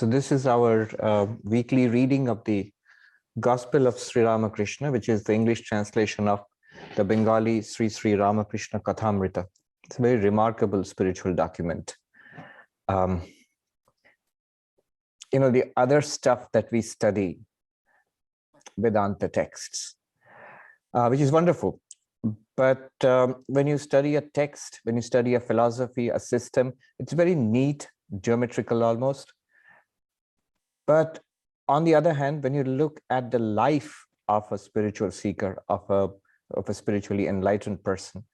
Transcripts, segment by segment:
So this is our weekly reading of the Gospel of Sri Ramakrishna, which is the English translation of the Bengali Sri Sri Ramakrishna Kathamrita. It's a very remarkable spiritual document. The other stuff that we study, Vedanta texts, which is wonderful. But when you study a text, when you study a philosophy, a system, it's very neat, geometrical almost. But on the other hand, when you look at the life of a spiritual seeker, of a spiritually enlightened person,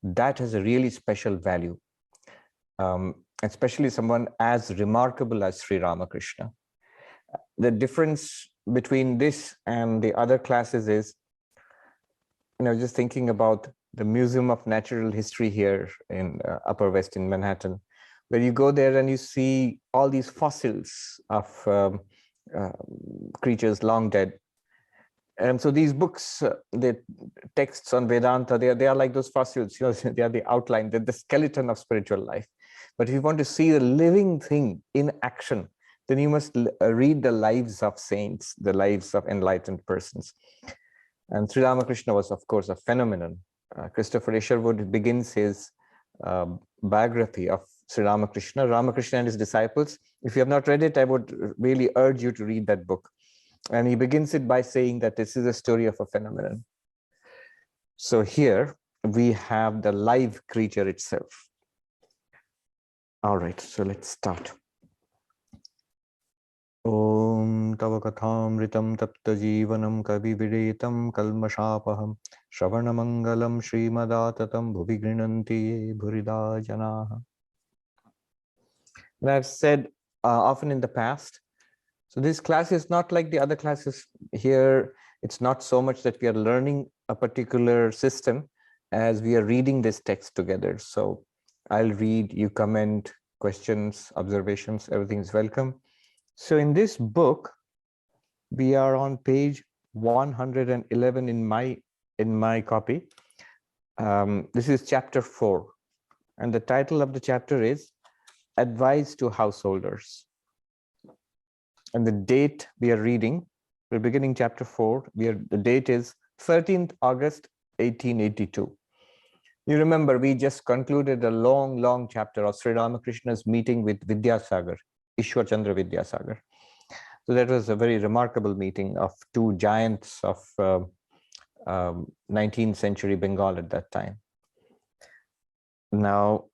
that has a really special value, especially someone as remarkable as Sri Ramakrishna. The difference between this and the other classes is, just thinking about the Museum of Natural History here in Upper West in Manhattan, where you go there and you see all these fossils of creatures long dead. And so these books, the texts on Vedanta, they are like those fossils, they are the outline, the skeleton of spiritual life. But if you want to see the living thing in action, then you must read the lives of saints, the lives of enlightened persons. And Sri Ramakrishna was, of course, a phenomenon. Christopher Isherwood begins his biography of Sri Ramakrishna and his disciples. If you have not read it, I would really urge you to read that book. And he begins it by saying that this is a story of a phenomenon. So here we have the live creature itself. All right, so let's start. Om tava kathamritam tapta jivanam kavi videtam kalmashapaham shravanamangalam srimadatam bhuvi grinanti bhurida janaha. And I've said often in the past, so this class is not like the other classes here. It's not so much that we are learning a particular system as we are reading this text together. So I'll read, you comment, questions, observations, everything is welcome. So in this book, we are on page 111 in my copy. This is chapter 4, and the title of the chapter is Advice to Householders. And the date we are reading, we're beginning chapter 4. The date is 13th August 1882. You remember we just concluded a long chapter of Sri Ramakrishna's meeting with Vidyasagar, Ishwar Chandra Vidyasagar. So that was a very remarkable meeting of two giants of 19th century Bengal at that time. Now,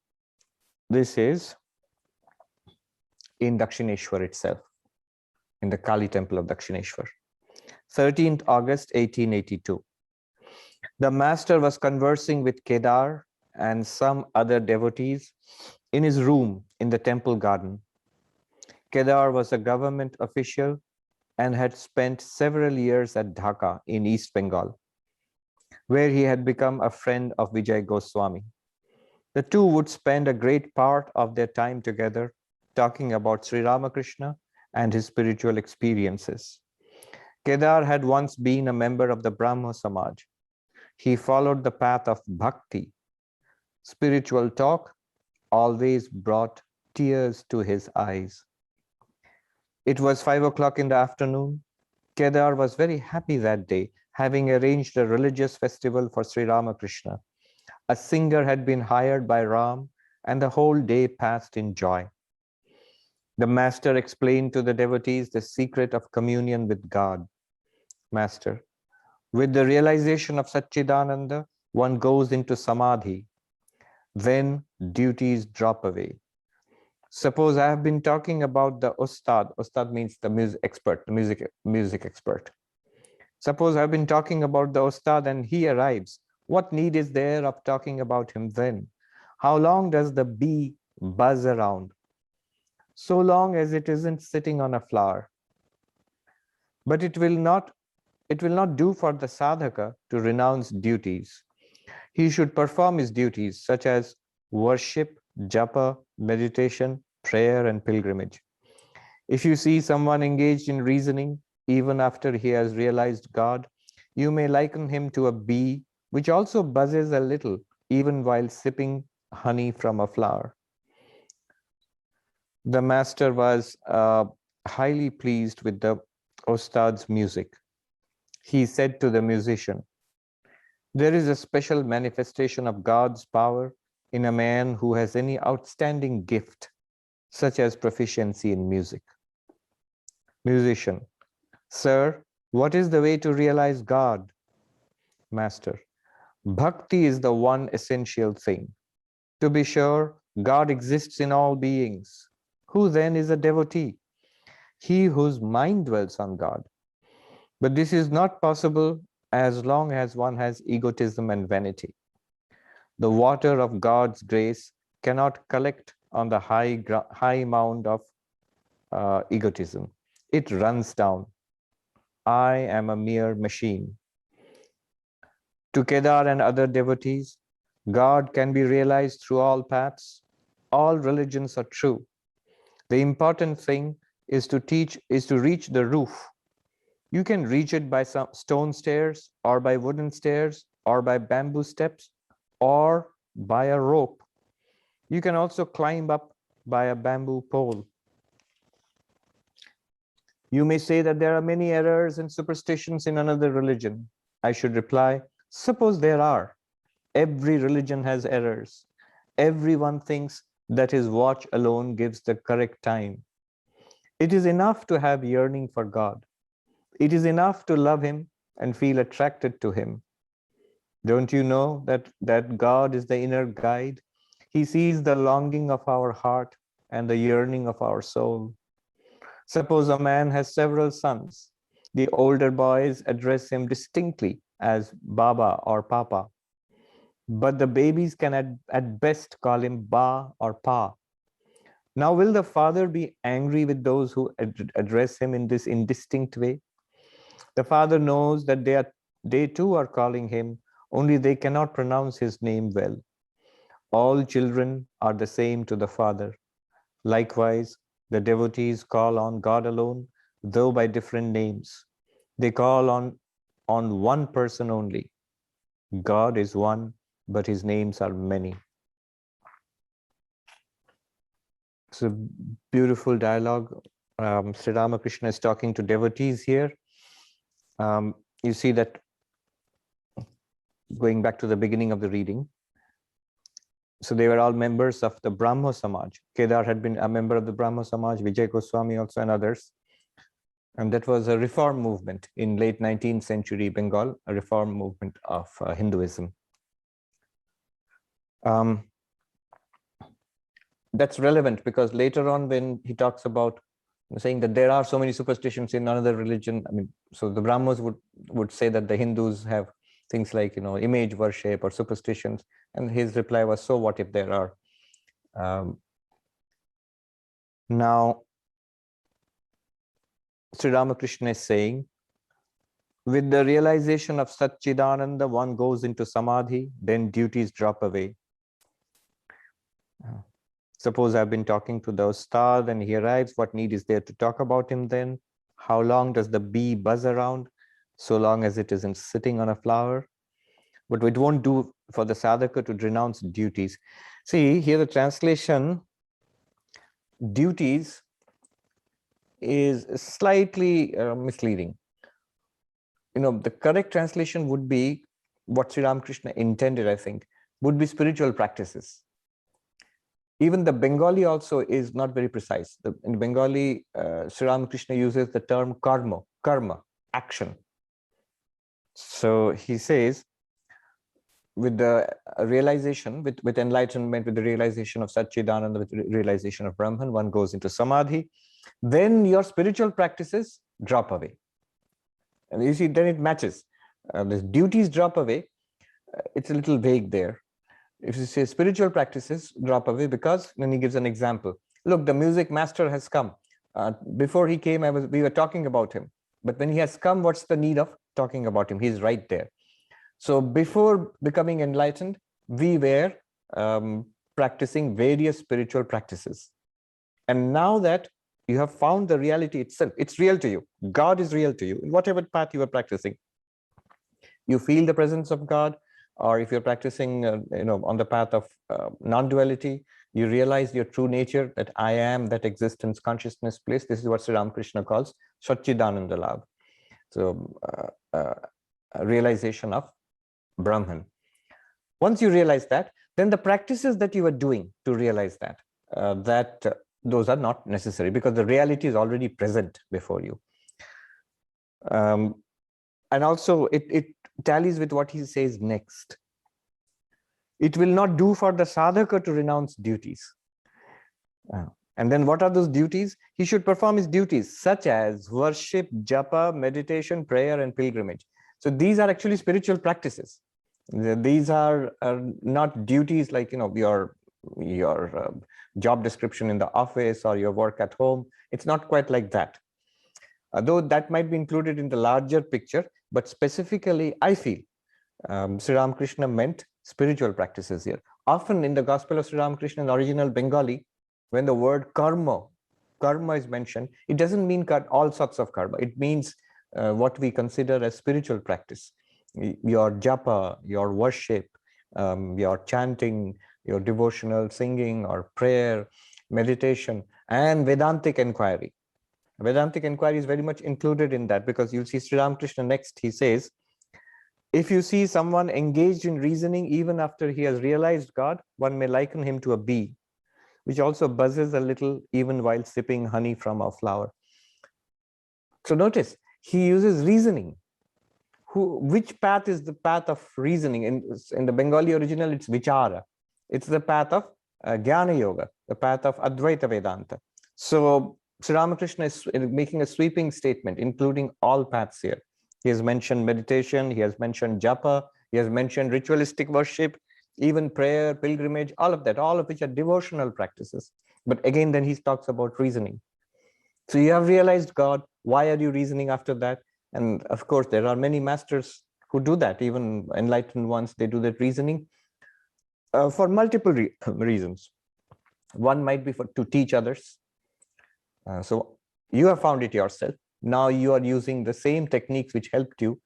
this is in Dakshineshwar itself, in the Kali temple of Dakshineshwar. 13th August 1882. The master was conversing with Kedar and some other devotees in his room in the temple garden. Kedar was a government official and had spent several years at Dhaka in East Bengal, where he had become a friend of Vijay Goswami. The two would spend a great part of their time together talking about Sri Ramakrishna and his spiritual experiences. Kedar had once been a member of the Brahmo Samaj. He followed the path of bhakti. Spiritual talk always brought tears to his eyes. It was 5 o'clock in the afternoon. Kedar was very happy that day, having arranged a religious festival for Sri Ramakrishna. A singer had been hired by Ram, and the whole day passed in joy. The master explained to the devotees the secret of communion with God. Master, with the realization of sat-chit-ananda, one goes into samadhi. Then duties drop away. Suppose I have been talking about the ustad. Ustad means the music expert, the music expert. Suppose I've been talking about the ustad and he arrives. What need is there of talking about him then? How long does the bee buzz around? So long as it isn't sitting on a flower. But it will not do for the sadhaka to renounce duties. He should perform his duties such as worship, japa, meditation, prayer, and pilgrimage. If you see someone engaged in reasoning, even after he has realized God, you may liken him to a bee, which also buzzes a little, even while sipping honey from a flower. The master was highly pleased with the Ostad's music. He said to the musician, "There is a special manifestation of God's power in a man who has any outstanding gift, such as proficiency in music." Musician, "Sir, what is the way to realize God?" Master, "Bhakti is the one essential thing. To be sure, God exists in all beings. Who then is a devotee? He whose mind dwells on God. But this is not possible as long as one has egotism and vanity. The water of God's grace cannot collect on the high mound of egotism. It runs down. I am a mere machine. To Kedar and other devotees, God can be realized through all paths. All religions are true. The important thing is to reach the roof. You can reach it by some stone stairs, or by wooden stairs, or by bamboo steps, or by a rope. You can also climb up by a bamboo pole. You may say that there are many errors and superstitions in another religion. I should reply, suppose there are. Every religion has errors. Everyone thinks that his watch alone gives the correct time. It is enough to have yearning for God. It is enough to love him and feel attracted to him. Don't you know that God is the inner guide? He sees the longing of our heart and the yearning of our soul. Suppose a man has several sons. The older boys address him distinctly as Baba or Papa, but the babies can at best call him Ba or Pa. Now, will the father be angry with those who address him in this indistinct way? The father knows that they too are calling him, only they cannot pronounce his name well. All children are the same to the Father. Likewise, the devotees call on God alone, though by different names. They call on one person only. God is one, but his names are many. It's a beautiful dialogue. Sri Ramakrishna is talking to devotees here. You see that, going back to the beginning of the reading, so they were all members of the Brahmo Samaj. Kedar had been a member of the Brahmo Samaj, Vijay Goswami also, and others. And that was a reform movement in late 19th century Bengal, a reform movement of Hinduism. That's relevant because later on when he talks about saying that there are so many superstitions in another religion, I mean, so the Brahmos would say that the Hindus have things like, image worship or superstitions. And his reply was, so what if there are? Now, Sri Ramakrishna is saying, with the realization of sat-chit-ananda, one goes into samadhi, then duties drop away. Suppose I've been talking to the Ustad and he arrives, what need is there to talk about him then? How long does the bee buzz around? So long as it isn't sitting on a flower. But it won't do for the sadhaka to renounce duties. See, here the translation, duties, is slightly misleading. The correct translation would be what Sri Ramakrishna intended, I think, would be spiritual practices. Even the Bengali also is not very precise. In Bengali, Sri Ramakrishna uses the term karma, action. So he says, with the realization, with enlightenment, with the realization of sat-chit-ananda, with the realization of Brahman, one goes into samadhi. Then your spiritual practices drop away. And you see, then it matches. The duties drop away. It's a little vague there. If you say spiritual practices drop away, because then he gives an example. Look, the music master has come. Before he came, we were talking about him. But when he has come, what's the need of talking about him? He's right there. So before becoming enlightened, we were practicing various spiritual practices. And now that you have found the reality itself, it's real to you. God is real to you in whatever path you are practicing. You feel the presence of God, or if you're practicing, on the path of non-duality, You realize your true nature, that I am, that existence, consciousness, place. This is what Sri Ramakrishna calls sat-chit-ananda lab. So a realization of Brahman. Once you realize that, then the practices that you are doing to realize that, those are not necessary, because the reality is already present before you. And also it tallies with what he says next. It will not do for the sadhaka to renounce duties. And then what are those duties? He should perform his duties, such as worship, japa, meditation, prayer, and pilgrimage. So these are actually spiritual practices. These are not duties like, your job description in the office or your work at home. It's not quite like that. Though that might be included in the larger picture, but specifically, I feel Sri Ramakrishna meant spiritual practices here. Often in the Gospel of Sri Ramakrishna in original Bengali, when the word karma is mentioned, it doesn't mean all sorts of karma. It means what we consider as spiritual practice. Your japa, your worship, your chanting, your devotional singing or prayer, meditation, and Vedantic inquiry. Vedantic inquiry is very much included in that, because you'll see Sri Ramakrishna next, he says, if you see someone engaged in reasoning even after he has realized God, one may liken him to a bee, which also buzzes a little even while sipping honey from a flower. So notice, he uses reasoning. Which path is the path of reasoning? In the Bengali original, it's vichara. It's the path of jnana yoga, the path of Advaita Vedanta. So Sri Ramakrishna is making a sweeping statement, including all paths here. He has mentioned meditation, he has mentioned japa, he has mentioned ritualistic worship, even prayer, pilgrimage, all of that, all of which are devotional practices. But again, then he talks about reasoning. So you have realized God, why are you reasoning after that? And of course, there are many masters who do that, even enlightened ones, they do that reasoning for multiple reasons. One might be to teach others. So you have found it yourself. Now you are using the same techniques which helped you,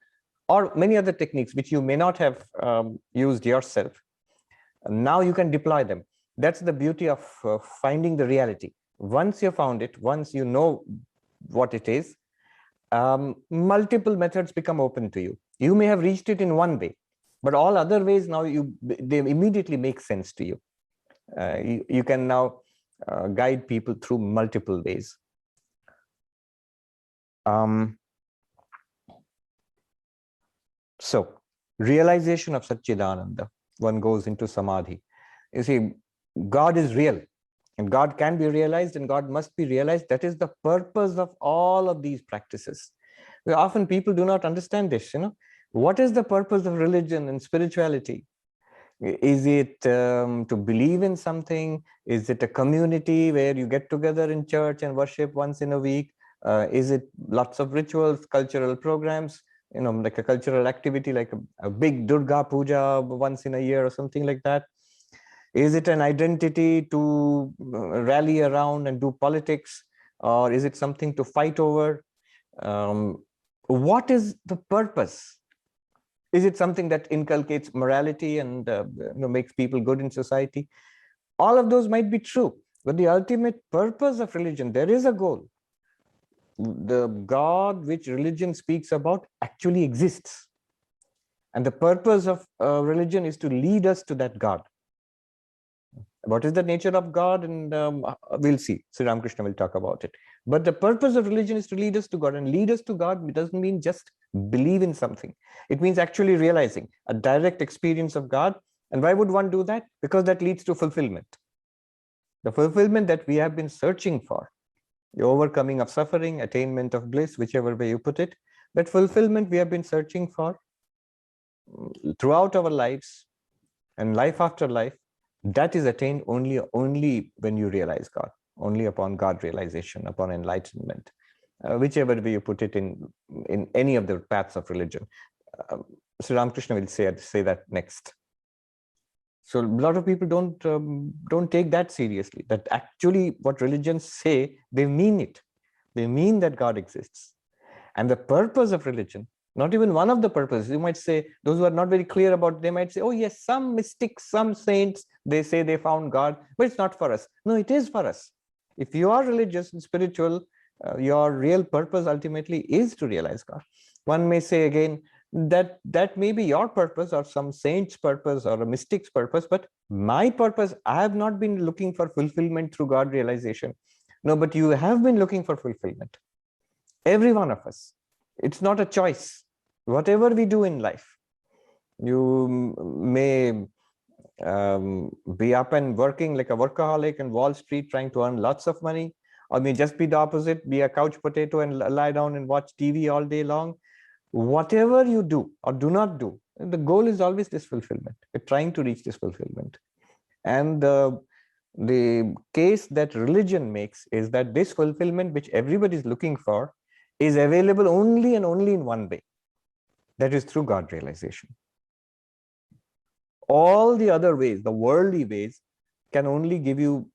or many other techniques which you may not have used yourself. Now you can deploy them. That's the beauty of finding the reality. Once you found it, once you know what it is, multiple methods become open to you. You may have reached it in one way, but all other ways now they immediately make sense to you. You can now guide people through multiple ways. So realization of sat-chit-ananda, one goes into samadhi. You see, God is real, and God can be realized, and God must be realized. That is the purpose of all of these practices. Often people do not understand this. What is the purpose of religion and spirituality? Is it to believe in something? Is it a community where you get together in church and worship once in a week? Is it lots of rituals, cultural programs, like a cultural activity, like a big Durga Puja once in a year or something like that? Is it an identity to rally around and do politics? Or is it something to fight over? What is the purpose? Is it something that inculcates morality and makes people good in society? All of those might be true, but the ultimate purpose of religion, there is a goal. The God which religion speaks about actually exists. And the purpose of religion is to lead us to that God. What is the nature of God? And we'll see. Sri Ramakrishna will talk about it. But the purpose of religion is to lead us to God. And lead us to God doesn't mean just believe in something. It means actually realizing a direct experience of God. And why would one do that? Because that leads to fulfillment. The fulfillment that we have been searching for. The overcoming of suffering, attainment of bliss, whichever way you put it. That fulfillment we have been searching for throughout our lives and life after life. That is attained only when you realize God, only upon God realization, upon enlightenment, whichever way you put it in any of the paths of religion. Sri Ramakrishna will say that next. So a lot of people don't take that seriously, that actually what religions say, they mean it. They mean that God exists. And the purpose of religion, Not even one of the purposes. You might say, those who are not very clear about, they might say, oh yes, some mystics, some saints, they say they found God, but it's not for us. No, it is for us. If you are religious and spiritual, your real purpose ultimately is to realize God. One may say again that that may be your purpose or some saint's purpose or a mystic's purpose, but my purpose, I have not been looking for fulfillment through God realization. No, but you have been looking for fulfillment. Every one of us. It's not a choice. Whatever we do in life, you may be up and working like a workaholic in Wall Street trying to earn lots of money, or may just be the opposite, be a couch potato and lie down and watch TV all day long. Whatever you do or do not do, the goal is always this fulfillment. We're trying to reach this fulfillment. And the case that religion makes is that this fulfillment, which everybody is looking for, is available only and only in one way. That is through God realization. All the other ways, the worldly ways, can only give you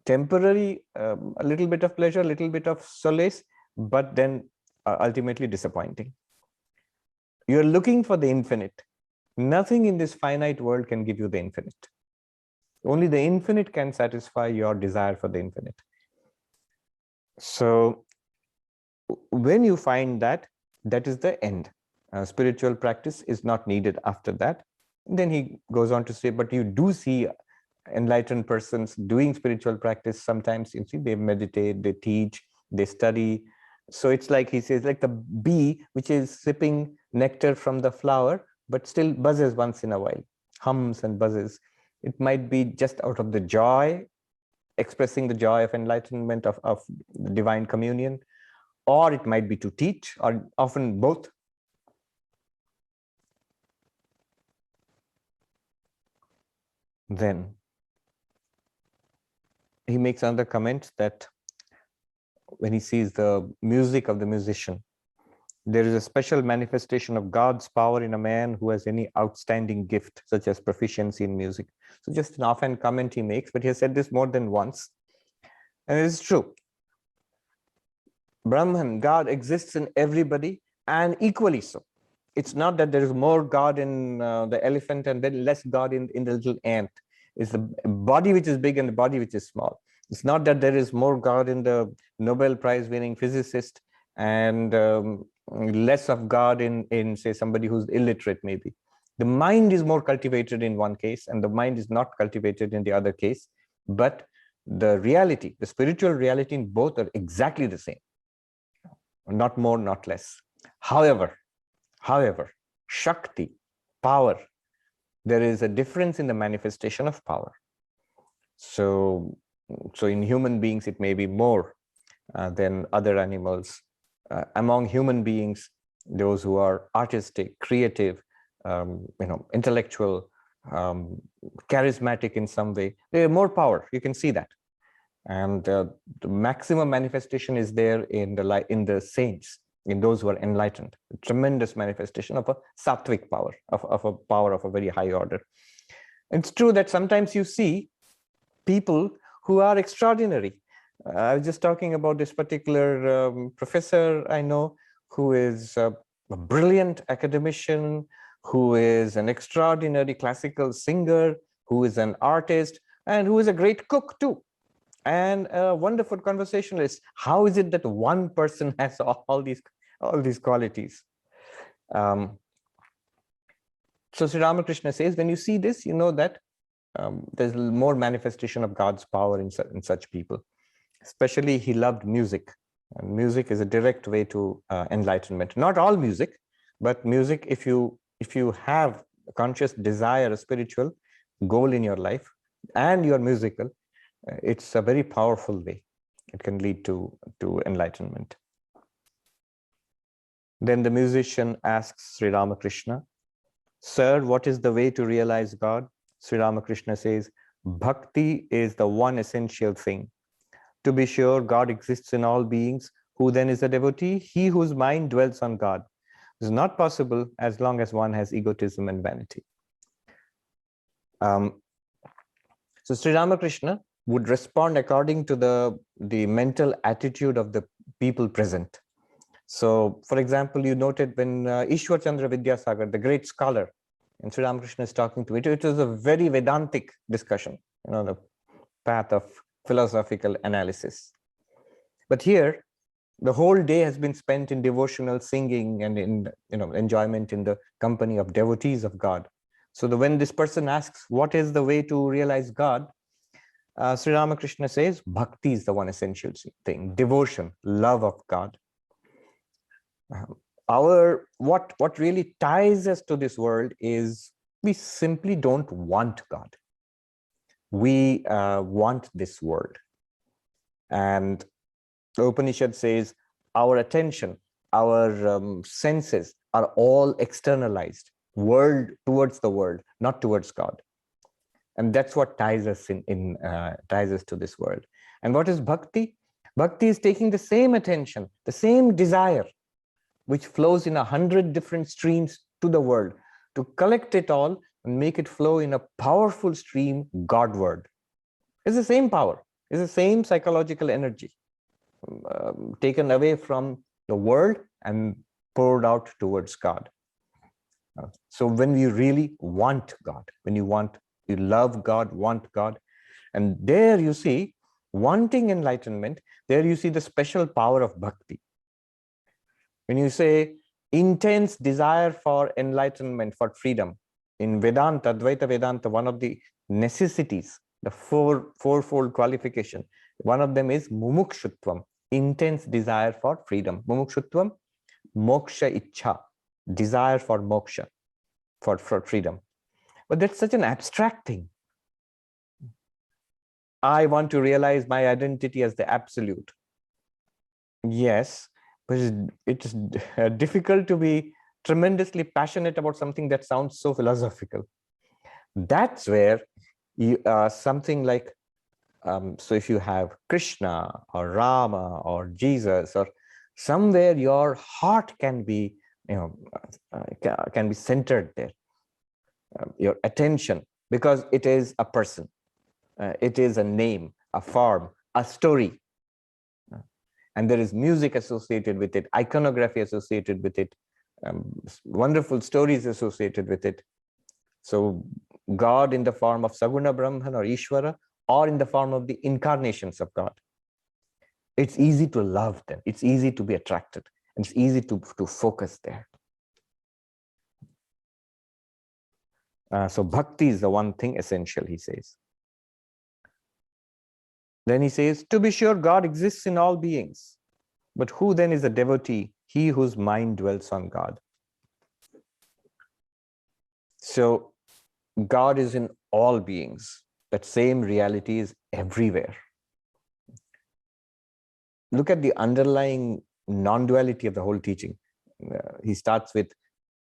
temporary, a little bit of pleasure, a little bit of solace, but then ultimately disappointing. You're looking for the infinite. Nothing in this finite world can give you the infinite. Only the infinite can satisfy your desire for the infinite. So when you find that, that is the end. Spiritual practice is not needed after that. Then he goes on to say, but you do see enlightened persons doing spiritual practice. Sometimes you see they meditate, they teach, they study. So it's like, he says, like the bee which is sipping nectar from the flower, but still buzzes once in a while, hums and buzzes. It might be just out of the joy, expressing the joy of enlightenment, of divine communion, or it might be to teach, or often both. Then he makes another comment that when he sees the music of the musician, there is a special manifestation of God's power in a man who has any outstanding gift, such as proficiency in music. So just an offhand comment he makes, but he has said this more than once. And it is true. Brahman, God exists in everybody, and equally so. It's not that there is more God in the elephant and then less God in the little ant. It's the body which is big and the body which is small. It's not that there is more God in the Nobel Prize winning physicist and less of God in say somebody who's illiterate maybe. The mind is more cultivated in one case and the mind is not cultivated in the other case, but the reality, the spiritual reality in both are exactly the same. Not more, not less. However, Shakti, power, there is a difference in the manifestation of power. So in human beings, it may be more than other animals. Among human beings, those who are artistic, creative, intellectual, charismatic in some way, they have more power. You can see that. And the maximum manifestation is there in the saints, in those who are enlightened. A tremendous manifestation of a sattvic power, of a power of a very high order. It's true that sometimes you see people who are extraordinary. I was just talking about this particular professor I know, who is a brilliant academician, who is an extraordinary classical singer, who is an artist, and who is a great cook too, and a wonderful conversationalist. How is it that one person has all these qualities? So Sri Ramakrishna says, when you see this, you know that there's more manifestation of God's power in such people. Especially, he loved music. And music is a direct way to enlightenment. Not all music, but music, if you have a conscious desire, a spiritual goal in your life, and you're musical, it's a very powerful way. It can lead to enlightenment. Then the musician asks Sri Ramakrishna, "Sir, what is the way to realize God?" Sri Ramakrishna says, "Bhakti is the one essential thing. To be sure, God exists in all beings. Who then is a devotee? He whose mind dwells on God. This is not possible as long as one has egotism and vanity." So Sri Ramakrishna would respond according to the mental attitude of the people present. So, for example, you noted when Ishwar Chandra Vidyasagar, the great scholar, and Sri Ramakrishna is talking to it was a very Vedantic discussion, the path of philosophical analysis. But here, the whole day has been spent in devotional singing and in enjoyment in the company of devotees of God. So when this person asks, what is the way to realize God? Sri Ramakrishna says, bhakti is the one essential thing, devotion, love of God. What really ties us to this world is we simply don't want God. We want this world. And the Upanishad says our attention, our senses are all externalized, world towards the world, not towards God. And that's what ties us ties us to this world. And what is bhakti? Bhakti is taking the same attention, the same desire, which flows in 100 different streams to the world, to collect it all and make it flow in a powerful stream Godward. It's the same power, it's the same psychological energy, taken away from the world and poured out towards God. So when we really want God, when you love God, want God, and there you see, wanting enlightenment, there you see the special power of bhakti. When you say intense desire for enlightenment, for freedom, in Vedanta, Advaita Vedanta, one of the necessities, the fourfold qualification, one of them is mumukshutvam, intense desire for freedom. Mumukshutvam, moksha ichha, desire for moksha, for freedom. But that's such an abstract thing. I want to realize my identity as the absolute. Yes, but it's difficult to be tremendously passionate about something that sounds so philosophical. That's where something like, so if you have Krishna or Rama or Jesus, or somewhere your heart can be, can be centered there. Your attention, because it is a person, it is a name, a form, a story. And there is music associated with it, iconography associated with it, wonderful stories associated with it. So God in the form of Saguna Brahman or Ishvara, or in the form of the incarnations of God. It's easy to love them. It's easy to be attracted. And it's easy to focus there. So bhakti is the one thing essential, he says. Then he says, to be sure, God exists in all beings. But who then is a devotee? He whose mind dwells on God. So God is in all beings. That same reality is everywhere. Look at the underlying non-duality of the whole teaching. He starts with,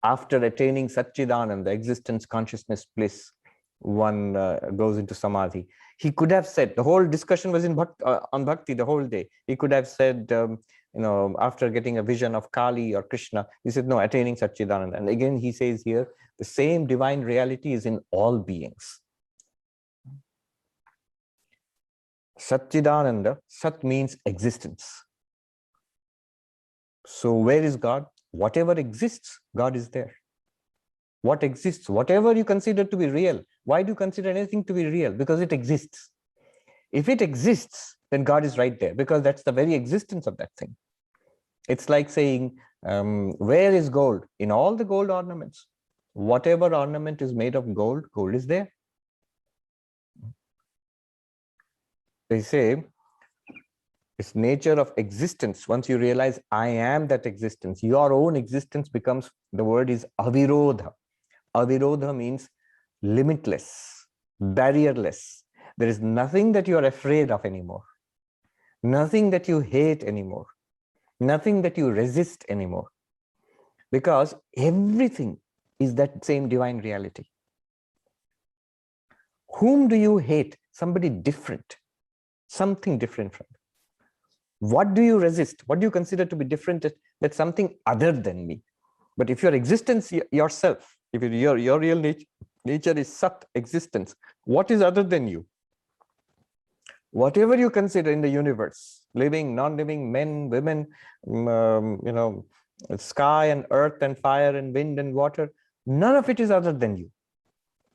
after attaining sat-chit-ananda, existence, consciousness, bliss, one goes into samadhi. He could have said, the whole discussion was on bhakti the whole day. He could have said, after getting a vision of Kali or Krishna, he said, no, attaining sat-chit-ananda. And again, he says here, the same divine reality is in all beings. Sat-chit-ananda, sat means existence. So where is God? Whatever exists, God is there. What exists, whatever you consider to be real. Why do you consider anything to be real? Because it exists. If it exists, then God is right there, because that's the very existence of that thing. It's like saying, where is gold? In all the gold ornaments. Whatever ornament is made of gold, gold is there. They say, it's nature of existence. Once you realize I am that existence, your own existence becomes, the word is avirodha. Avirodha means limitless, barrierless. There is nothing that you are afraid of anymore. Nothing that you hate anymore. Nothing that you resist anymore. Because everything is that same divine reality. Whom do you hate? Somebody different. Something different from you. What do you resist? What do you consider to be different? That's something other than me. But if your existence yourself, if your real nature is sat, existence, what is other than you? Whatever you consider in the universe, living, non-living, men, women, sky and earth and fire and wind and water. None of it is other than you,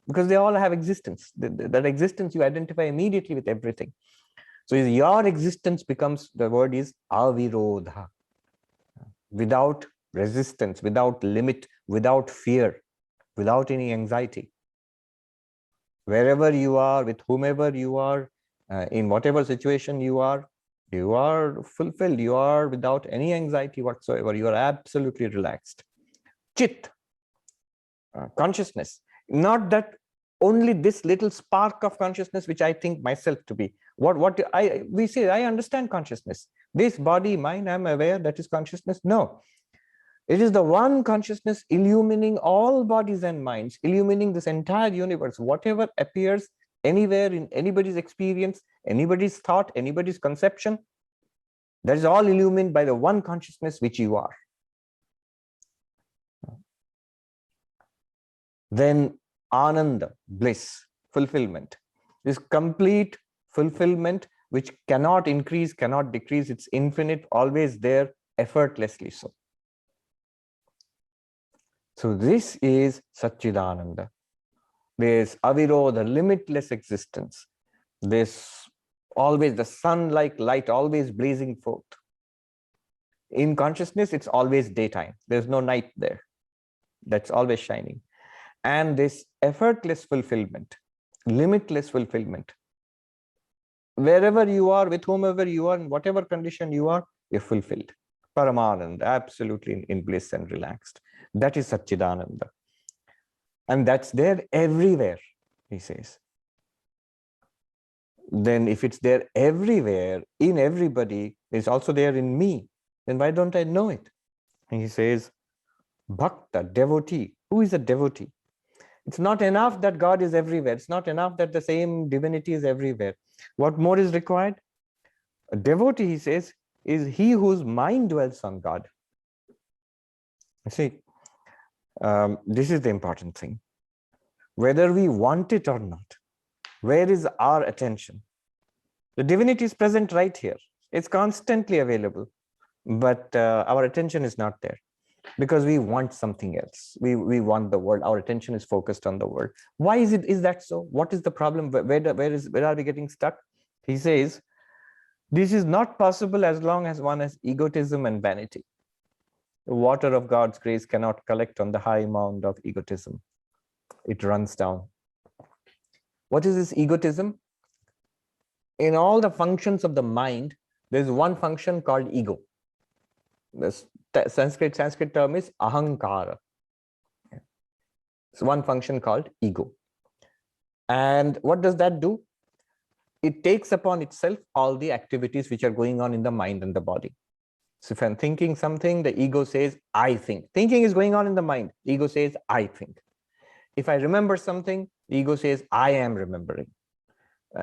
because they all have existence. That existence you identify immediately with everything. So your existence becomes, the word is avirodha, without resistance, without limit, without fear, without any anxiety. Wherever you are, with whomever you are, in whatever situation you are fulfilled. You are without any anxiety whatsoever. You are absolutely relaxed. Chit, consciousness. Not that only this little spark of consciousness which I think myself to be. We say, I understand consciousness. This body, mind, I'm aware, that is consciousness. No. It is the one consciousness illumining all bodies and minds, illumining this entire universe. Whatever appears anywhere in anybody's experience, anybody's thought, anybody's conception, that is all illumined by the one consciousness which you are. Then ananda, bliss, fulfillment. This complete fulfillment which cannot increase, cannot decrease. It's infinite, always there, effortlessly so. So this is sat-chit-ananda. This avirodha, limitless existence. This always the sun-like light, always blazing forth. In consciousness, it's always daytime. There's no night there. That's always shining. And this effortless fulfillment, limitless fulfillment. Wherever you are, with whomever you are, in whatever condition you are, you're fulfilled. Paramananda, absolutely in bliss and relaxed. That is Satchidananda. And that's there everywhere, he says. Then if it's there everywhere, in everybody, it's also there in me, then why don't I know it? And he says, Bhakta, devotee. Who is a devotee? It's not enough that God is everywhere. It's not enough that the same divinity is everywhere. What more is required? A devotee, he says, is he whose mind dwells on God. You see, this is the important thing. Whether we want it or not, where is our attention? The divinity is present right here. It's constantly available, but our attention is not there because we want something else. We want the world. Our attention is focused on the world. Why is that so? What is the problem? Where are we getting stuck? He says, this is not possible as long as one has egotism and vanity. The water of God's grace cannot collect on the high mound of egotism. It runs down. What is this egotism? In all the functions of the mind, there's one function called ego. The Sanskrit term is ahankara. It's one function called ego. And what does that do? It takes upon itself all the activities which are going on in the mind and the body. So if I'm thinking something, the ego says, I think. Thinking is going on in the mind. The ego says, I think. If I remember something, the ego says, I am remembering.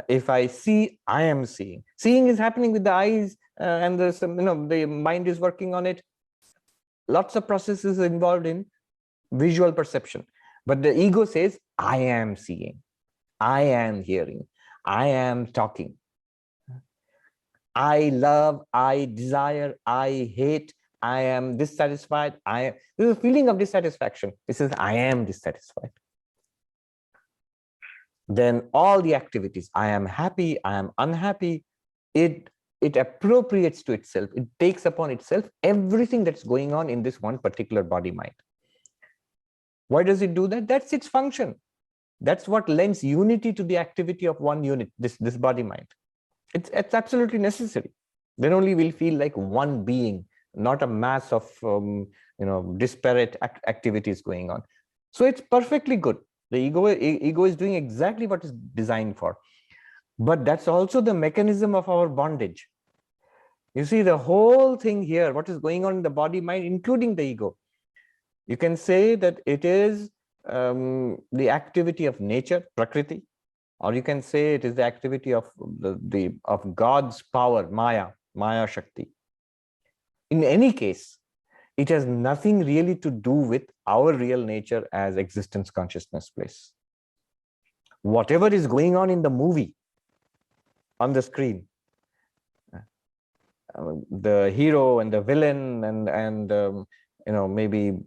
If I see, I am seeing. Seeing is happening with the eyes, and the mind is working on it. Lots of processes involved in visual perception. But the ego says, I am seeing. I am hearing. I am talking. I love, I desire, I hate, I am dissatisfied. There's a feeling of dissatisfaction. It says, I am dissatisfied. Then all the activities, I am happy, I am unhappy, it appropriates to itself. It takes upon itself everything that's going on in this one particular body mind. Why does it do that? That's its function. That's what lends unity to the activity of one unit, this body mind. It's absolutely necessary. Then only we'll feel like one being, not a mass of disparate activities going on. So it's perfectly good. The ego is doing exactly what it's designed for. But that's also the mechanism of our bondage. You see, the whole thing here, what is going on in the body mind, including the ego, you can say that it is the activity of nature, prakriti, or you can say it is the activity of of God's power, Maya Shakti. In any case, it has nothing really to do with our real nature as existence consciousness place. Whatever is going on in the movie, on the screen, the hero and the villain, and maybe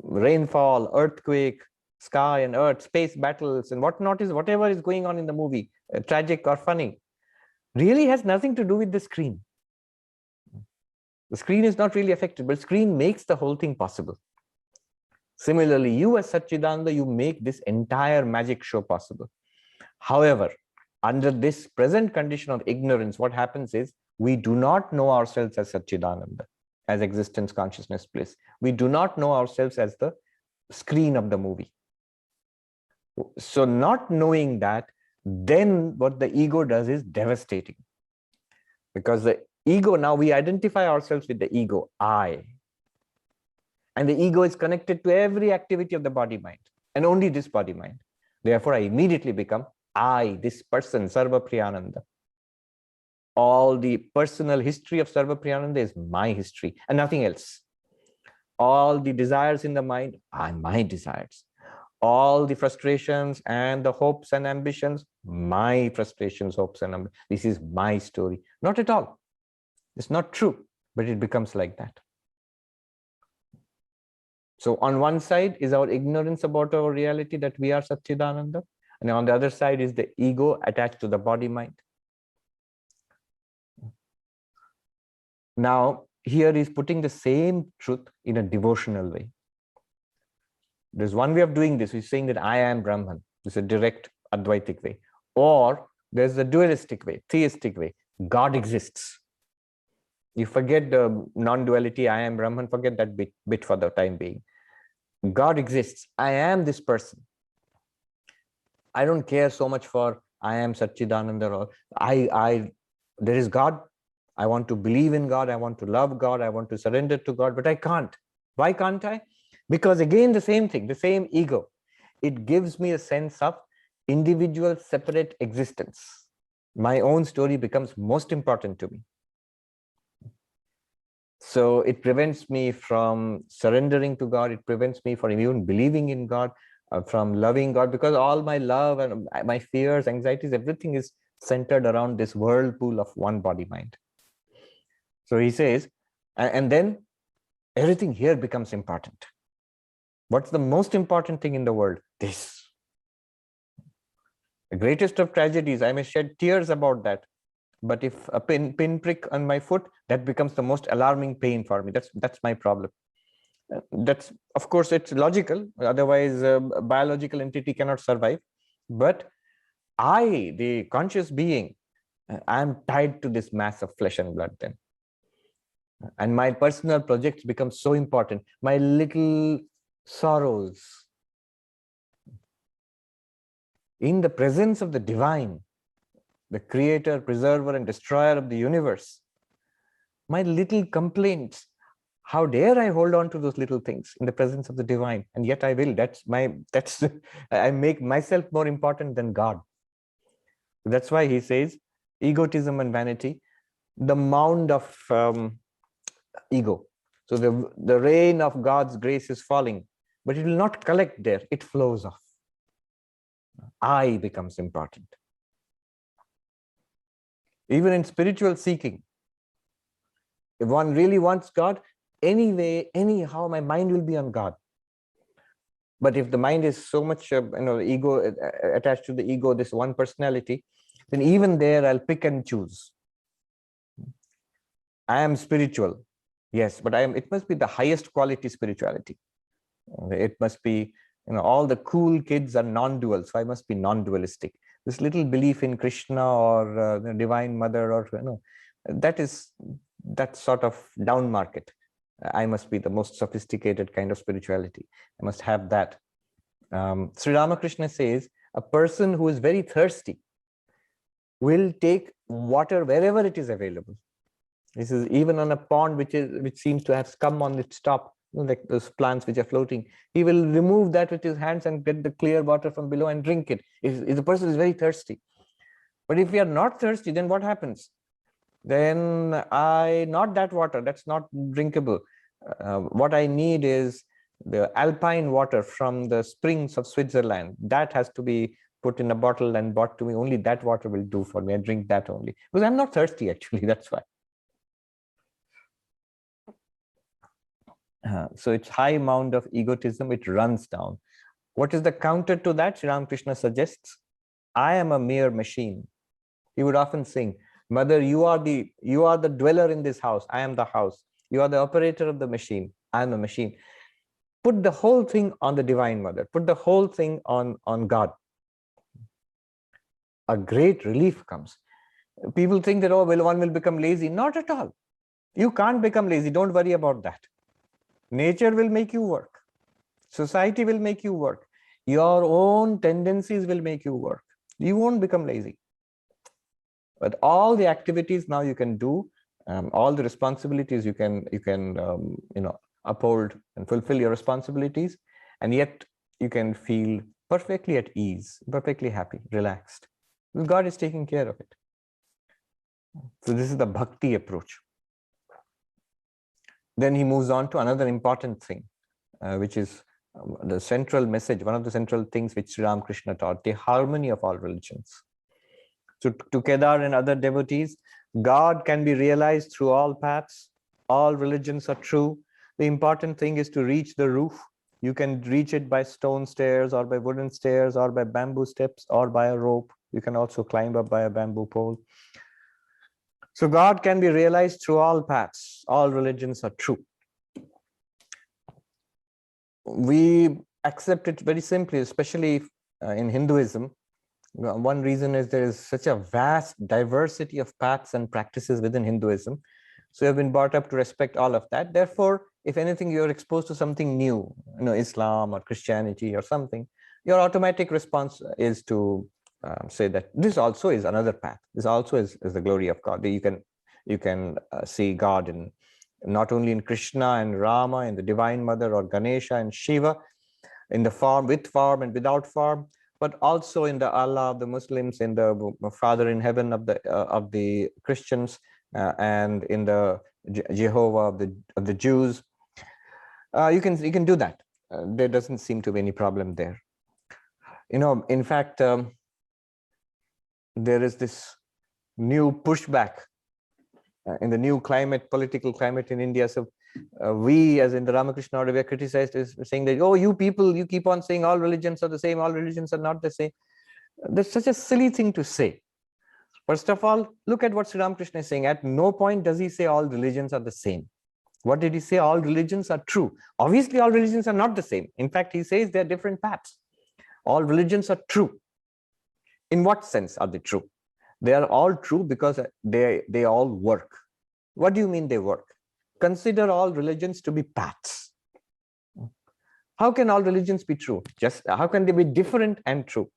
rainfall, earthquake, sky and earth, space battles, and whatever is going on in the movie, tragic or funny, really has nothing to do with the screen. The screen is not really affected, but screen makes the whole thing possible. Similarly, you as Sat-chit-ananda, you make this entire magic show possible. However, under this present condition of ignorance, what happens is we do not know ourselves as Sat-chit-ananda, as existence, consciousness, bliss. We do not know ourselves as the screen of the movie. So not knowing that, then what the ego does is devastating. Because the ego, now we identify ourselves with the ego, I. And the ego is connected to every activity of the body-mind, and only this body-mind. Therefore, I immediately become I, this person, Sarvapriyananda. All the personal history of Sarvapriyananda is my history and nothing else. All the desires in the mind are my desires. All the frustrations and the hopes and ambitions, my frustrations, hopes and ambitions. This is my story. Not at all. It's not true, but it becomes like that. So on one side is our ignorance about our reality, that we are Sat-chit-ananda, and on the other side is the ego attached to the body-mind. Now, here is putting the same truth in a devotional way. There's one way of doing this, is saying that I am Brahman. This is a direct Advaitic way. Or there's a dualistic way, theistic way. God exists. You forget the non-duality, I am Brahman, forget that bit for the time being. God exists. I am this person. I don't care so much for I am Sat-chit-ananda, or there is God. I want to believe in God. I want to love God. I want to surrender to God, but I can't. Why can't I? Because again, the same thing, the same ego. It gives me a sense of individual, separate existence. My own story becomes most important to me. So it prevents me from surrendering to God. It prevents me from even believing in God, from loving God, because all my love and my fears, anxieties, everything is centered around this whirlpool of one body mind. So he says, and then everything here becomes important. What's the most important thing in the world? This. The greatest of tragedies, I may shed tears about that. But if a pinprick on my foot, that becomes the most alarming pain for me. That's my problem. That's, of course, it's logical. Otherwise, a biological entity cannot survive. But I, the conscious being, I'm tied to this mass of flesh and blood then. And my personal projects become so important. My little sorrows. In the presence of the divine, the creator, preserver, and destroyer of the universe, my little complaints, how dare I hold on to those little things in the presence of the divine? And yet I will. I make myself more important than God. That's why he says, egotism and vanity, the mound of ego. So the rain of God's grace is falling, but it will not collect there. It flows off. I becomes important. Even in spiritual seeking, if one really wants God, anyway, anyhow, my mind will be on God. But if the mind is so much, ego attached to the ego, this one personality, then even there I'll pick and choose. I am spiritual, yes, but it must be the highest quality spirituality. It must be, all the cool kids are non-dual, so I must be non-dualistic. This little belief in Krishna or the Divine Mother, or that's sort of down market. I must be the most sophisticated kind of spirituality. I must have that. Sri Ramakrishna says, a person who is very thirsty will take water wherever it is available. This is even on a pond which seems to have scum on its top, like those plants which are floating. He will remove that with his hands and get the clear water from below and drink it. If the person is very thirsty. But if we are not thirsty, then what happens? Then not that water, that's not drinkable. What I need is the alpine water from the springs of Switzerland. That has to be put in a bottle and brought to me. Only that water will do for me. I drink that only. Because I'm not thirsty, actually, that's why. So it's high amount of egotism, it runs down. What is the counter to that? Sri Ramakrishna suggests, I am a mere machine. He would often sing, Mother, you are the dweller in this house. I am the house. You are the operator of the machine. I am the machine. Put the whole thing on the Divine Mother. Put the whole thing on God. A great relief comes. People think that, oh, well, one will become lazy. Not at all. You can't become lazy. Don't worry about that. Nature will make you work. Society will make you work. Your own tendencies will make you work. You won't become lazy. But all the activities now you can do, all the responsibilities you can uphold and fulfill your responsibilities, and yet you can feel perfectly at ease, perfectly happy, relaxed. God is taking care of it. So this is the bhakti approach. Then he moves on to another important thing, which is the central message, one of the central things which Sri Ramakrishna taught, the harmony of all religions. So to Kedar and other devotees, God can be realized through all paths. All religions are true. The important thing is to reach the roof. You can reach it by stone stairs or by wooden stairs or by bamboo steps or by a rope. You can also climb up by a bamboo pole. So God can be realized through all paths. All religions are true. We accept it very simply, especially in Hinduism. One reason is there is such a vast diversity of paths and practices within Hinduism. So you've been brought up to respect all of that. Therefore, if anything, you're exposed to something new, Islam or Christianity or something, your automatic response is to say that this also is another path. This also is the glory of God. You can see God in not only in Krishna and Rama, in the Divine Mother, or Ganesha and Shiva, in the form, with form and without form, but also in the Allah of the Muslims, in the Father in heaven of the Christians, and in the Jehovah of the Jews. You can do that. There doesn't seem to be any problem there. In fact, there is this new pushback in the new political climate in India. So we, as in the Ramakrishna order, we are criticized as saying that, oh, you people, you keep on saying all religions are the same, all religions are not the same. That's such a silly thing to say. First of all, look at what Sri Ramakrishna is saying. At no point does he say all religions are the same. What did he say? All religions are true. Obviously, all religions are not the same. In fact, he says they are different paths. All religions are true. In what sense are they true? They are all true because they all work. What do you mean they work? Consider all religions to be paths. How can all religions be true? Just how can they be different and true?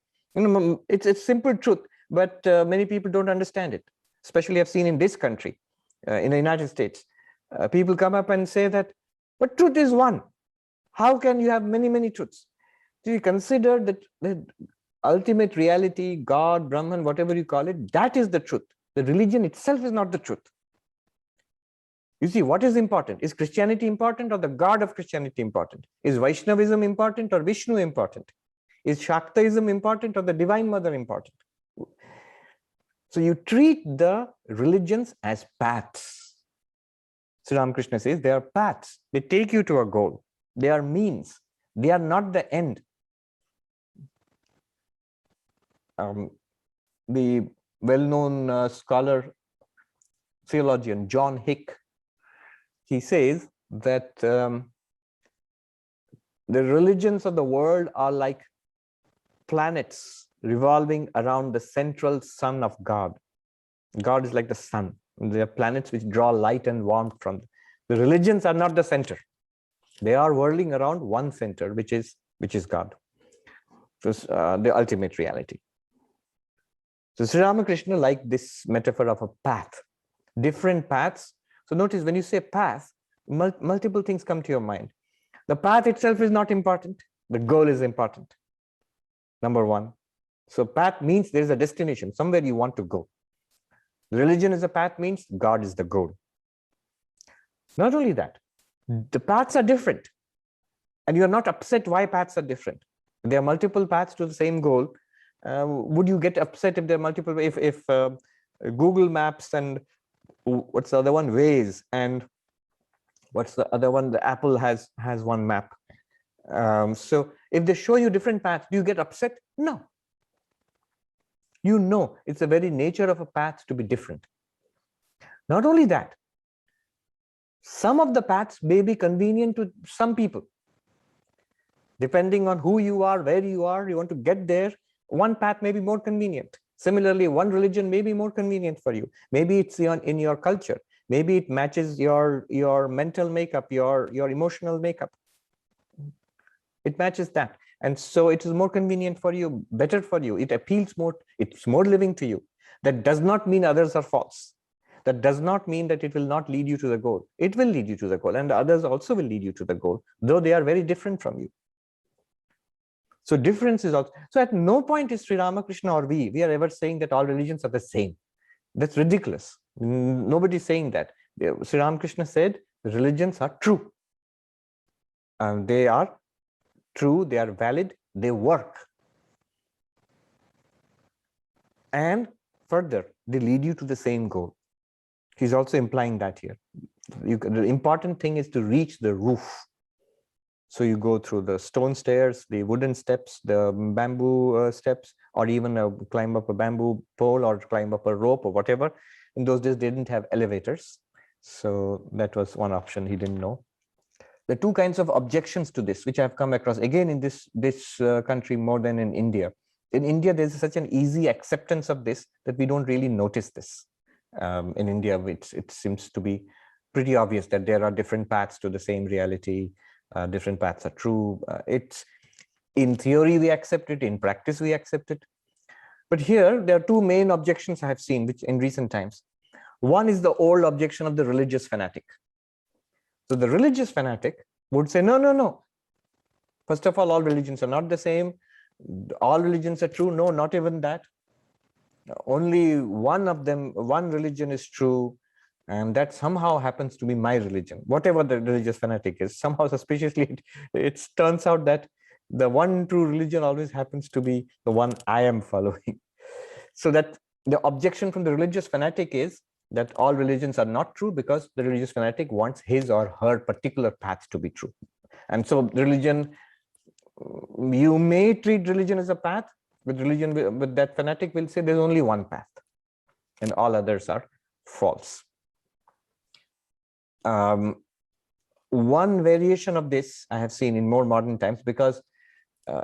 It's simple truth, but many people don't understand it. Especially I've seen in this country, in the United States, people come up and say that, but truth is one. How can you have many, many truths? Do you consider that the ultimate reality, God, Brahman, whatever you call it, that is the truth. The religion itself is not the truth. You see, what is important? Is Christianity important or the God of Christianity important? Is Vaishnavism important or Vishnu important? Is Shaktaism important or the Divine Mother important? So you treat the religions as paths. Sri Ramakrishna says they are paths. They take you to a goal. They are means. They are not the end. The well-known scholar, theologian, John Hick, he says that the religions of the world are like planets revolving around the central sun of God. God is like the sun. They are planets which draw light and warmth from them. The religions are not the center. They are whirling around one center, which is God. So the ultimate reality. So Sri Ramakrishna liked this metaphor of a path, different paths. So notice when you say path, multiple things come to your mind. The path itself is not important. The goal is important. Number one. So path means there is a destination, somewhere you want to go. Religion is a path means God is the goal. Not only that, the paths are different. And you are not upset why paths are different. There are multiple paths to the same goal. Would you get upset if there are multiple, if Google Maps and what's the other one, Waze, and What's the other one? The apple has one map. So if they show you different paths, do you get upset? No. You know, it's the very nature of a path to be different. Not only that, some of the paths may be convenient to some people. Depending on who you are, where you are, you want to get there, one path may be more convenient. Similarly, one religion may be more convenient for you. Maybe it's in your culture. Maybe it matches your mental makeup, your emotional makeup. It matches that. And so it is more convenient for you, better for you. It appeals more, it's more living to you. That does not mean others are false. That does not mean that it will not lead you to the goal. It will lead you to the goal, and the others also will lead you to the goal, though they are very different from you. So difference is also, so at no point is Sri Ramakrishna or we are ever saying that all religions are the same. That's ridiculous. Nobody's saying that. Sri Ramakrishna said religions are true. They are true, they are valid, they work. And further, they lead you to the same goal. He's also implying that here. The important thing is to reach the roof. So you go through the stone stairs, the wooden steps, the bamboo steps, or even climb up a bamboo pole or climb up a rope or whatever. In those days, they didn't have elevators. So that was one option he didn't know. The two kinds of objections to this, which I've come across, again, in this country more than in India. In India, there's such an easy acceptance of this that we don't really notice this. In India, it seems to be pretty obvious that there are different paths to the same reality. Different paths are true. It's in theory we accept it, in practice we accept it. But here there are two main objections I have seen, which in recent times. One is the old objection of the religious fanatic. So the religious fanatic would say, no, no, no. First of all religions are not the same. All religions are true. No, not even that. Only one of them, one religion is true. And that somehow happens to be my religion. Whatever the religious fanatic is, somehow suspiciously, it turns out that the one true religion always happens to be the one I am following. So that the objection from the religious fanatic is that all religions are not true because the religious fanatic wants his or her particular path to be true. And so religion, you may treat religion as a path, but religion, but that fanatic will say there's only one path and all others are false. One variation of this I have seen in more modern times, because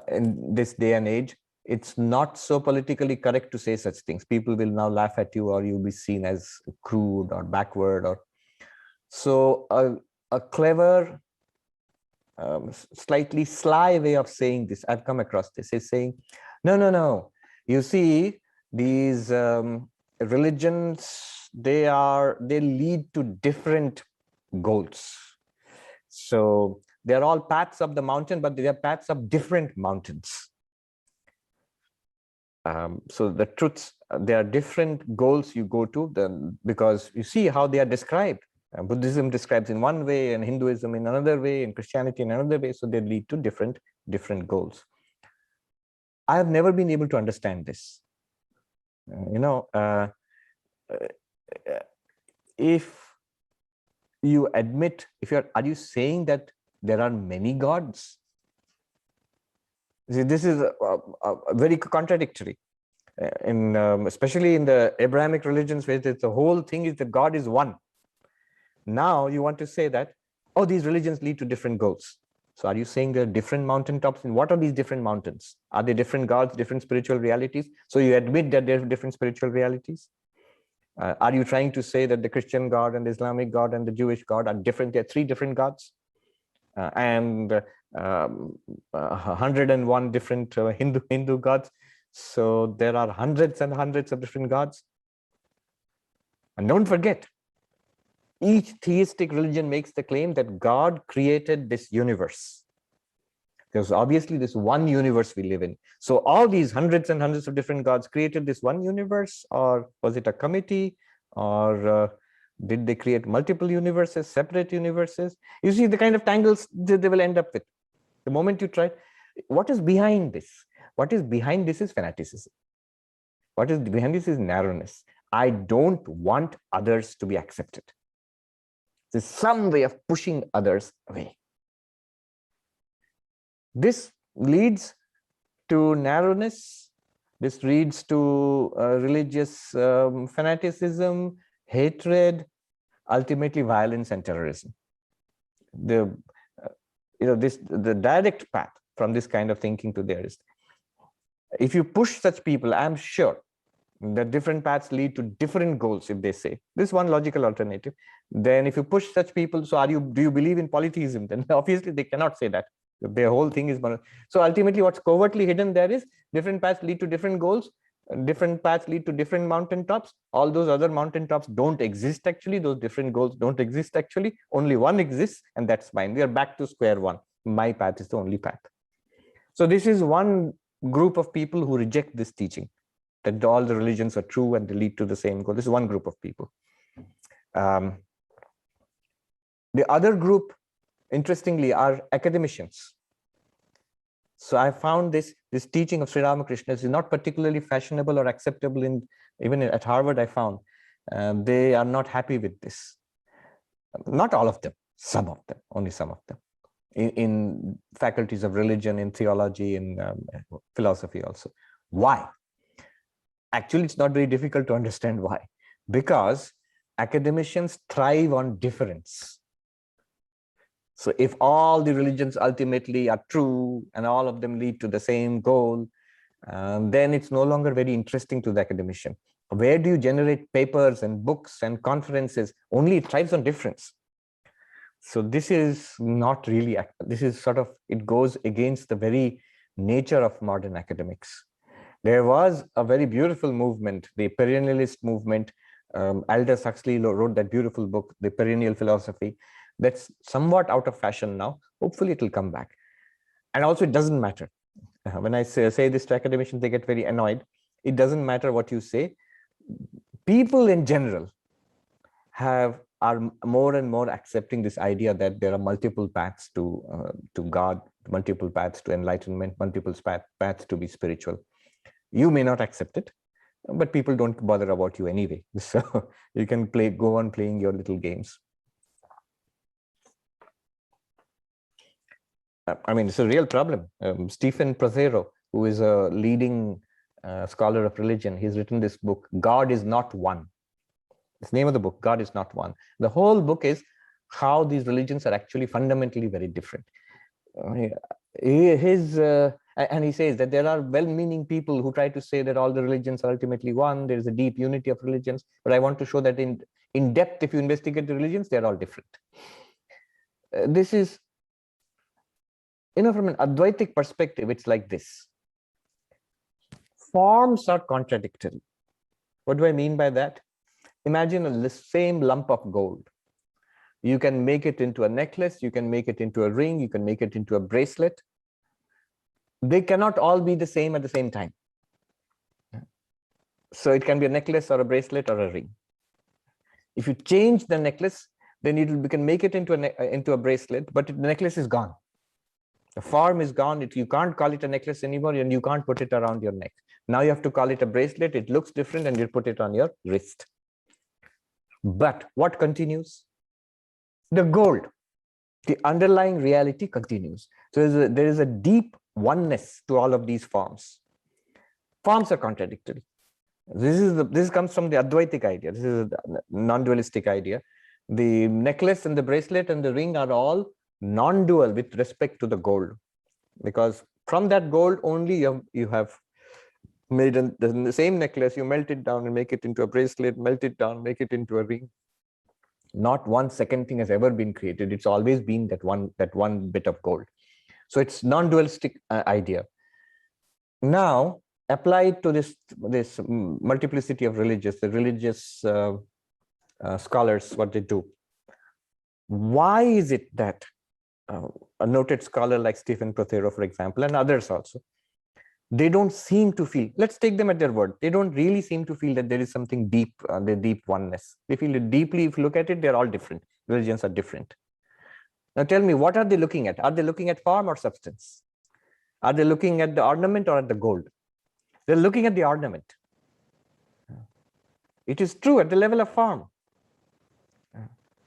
in this day and age, it's not so politically correct to say such things. People will now laugh at you, or you'll be seen as crude or backward. Or so a clever, slightly sly way of saying this, I've come across this, is saying, no, no, no. You see, these religions, they lead to different goals. So they're all paths of the mountain, but they are paths of different mountains. So the truths, there are different goals you go to, because you see how they are described. Buddhism describes in one way, and Hinduism in another way, and Christianity in another way. So they lead to different goals. I have never been able to understand this. If you admit, are you saying that there are many gods? See, this is very contradictory. Especially in the Abrahamic religions, where the whole thing is that God is one. Now you want to say that, oh, these religions lead to different goals. So are you saying there are different mountaintops? And what are these different mountains? Are they different gods, different spiritual realities? So you admit that there are different spiritual realities? Are you trying to say that the Christian God and the Islamic God and the Jewish God are different? There are three different gods, and 101 different Hindu gods. So there are hundreds and hundreds of different gods. And don't forget, each theistic religion makes the claim that God created this universe. Because obviously this one universe we live in. So all these hundreds and hundreds of different gods created this one universe, or was it a committee, or did they create multiple universes, separate universes? You see the kind of tangles they will end up with. The moment you try, what is behind this? What is behind this is fanaticism. What is behind this is narrowness. I don't want others to be accepted. There's some way of pushing others away. This leads to narrowness. This leads to religious fanaticism, hatred, ultimately violence and terrorism. The the direct path from this kind of thinking to there is, if you push such people, I'm sure that different paths lead to different goals. If they say this is one logical alternative, then if you push such people, so do you believe in polytheism? Then obviously they cannot say that. Their whole thing is so ultimately what's covertly hidden there is different paths lead to different goals. Different paths lead to different mountaintops. All those other mountaintops don't exist actually. Those different goals don't exist actually. Only one exists, and that's mine. We are back to square one. My path is the only path. So this is one group of people who reject this teaching, that all the religions are true and they lead to the same goal. This is one group of people. The other group, interestingly, are academicians. So I found this teaching of Sri Ramakrishna is not particularly fashionable or acceptable even at Harvard. I found they are not happy with this. Not all of them, some of them, only some of them. In faculties of religion, in theology, in philosophy also. Why? Actually, it's not very difficult to understand why. Because academicians thrive on difference. So if all the religions ultimately are true and all of them lead to the same goal, then it's no longer very interesting to the academician. Where do you generate papers and books and conferences? Only it thrives on difference. So this is not really, this is sort of, it goes against the very nature of modern academics. There was a very beautiful movement, the perennialist movement. Aldous Huxley wrote that beautiful book, The Perennial Philosophy. That's somewhat out of fashion now. Hopefully it will come back. And also it doesn't matter. When I say this to academicians, they get very annoyed. It doesn't matter what you say. People in general are more and more accepting this idea that there are multiple paths to God, multiple paths to enlightenment, multiple paths to be spiritual. You may not accept it, but people don't bother about you anyway. So you can go on playing your little games. I mean, it's a real problem. Stephen Prothero, who is a leading scholar of religion, he's written this book, God is Not One. It's the name of the book, God is Not One. The whole book is how these religions are actually fundamentally very different. And he says that there are well-meaning people who try to say that all the religions are ultimately one. There is a deep unity of religions. But I want to show that in depth, if you investigate the religions, they're all different. This is, from an Advaitic perspective, it's like this. Forms are contradictory. What do I mean by that? Imagine the same lump of gold. You can make it into a necklace, you can make it into a ring, you can make it into a bracelet. They cannot all be the same at the same time. So it can be a necklace or a bracelet or a ring. If you change the necklace, then you can make it into a bracelet, but the necklace is gone. The form is gone. You can't call it a necklace anymore, and you can't put it around your neck. Now you have to call it a bracelet. It looks different, and you put it on your wrist. But what continues? The gold, the underlying reality continues. So there is a deep oneness to all of these forms. Forms are contradictory. This comes from the Advaitic idea. This is a non-dualistic idea. The necklace and the bracelet and the ring are all non-dual with respect to the gold, because from that gold only you have made the same necklace. You melt it down and make it into a bracelet, melt it down, make it into a ring. Not one second thing has ever been created. It's always been that one bit of gold. So it's non-dualistic idea. Now applied to this multiplicity of religions, the religious scholars, what they do. Why is it that a noted scholar like Stephen Prothero, for example, and others also, they don't seem to feel, let's take them at their word, they don't really seem to feel that there is something deep, the deep oneness. They feel it deeply. If you look at it, they're all different. Religions are different. Now tell me, what are they looking at? Are they looking at form or substance? Are they looking at the ornament or at the gold? They're looking at the ornament. It is true at the level of form.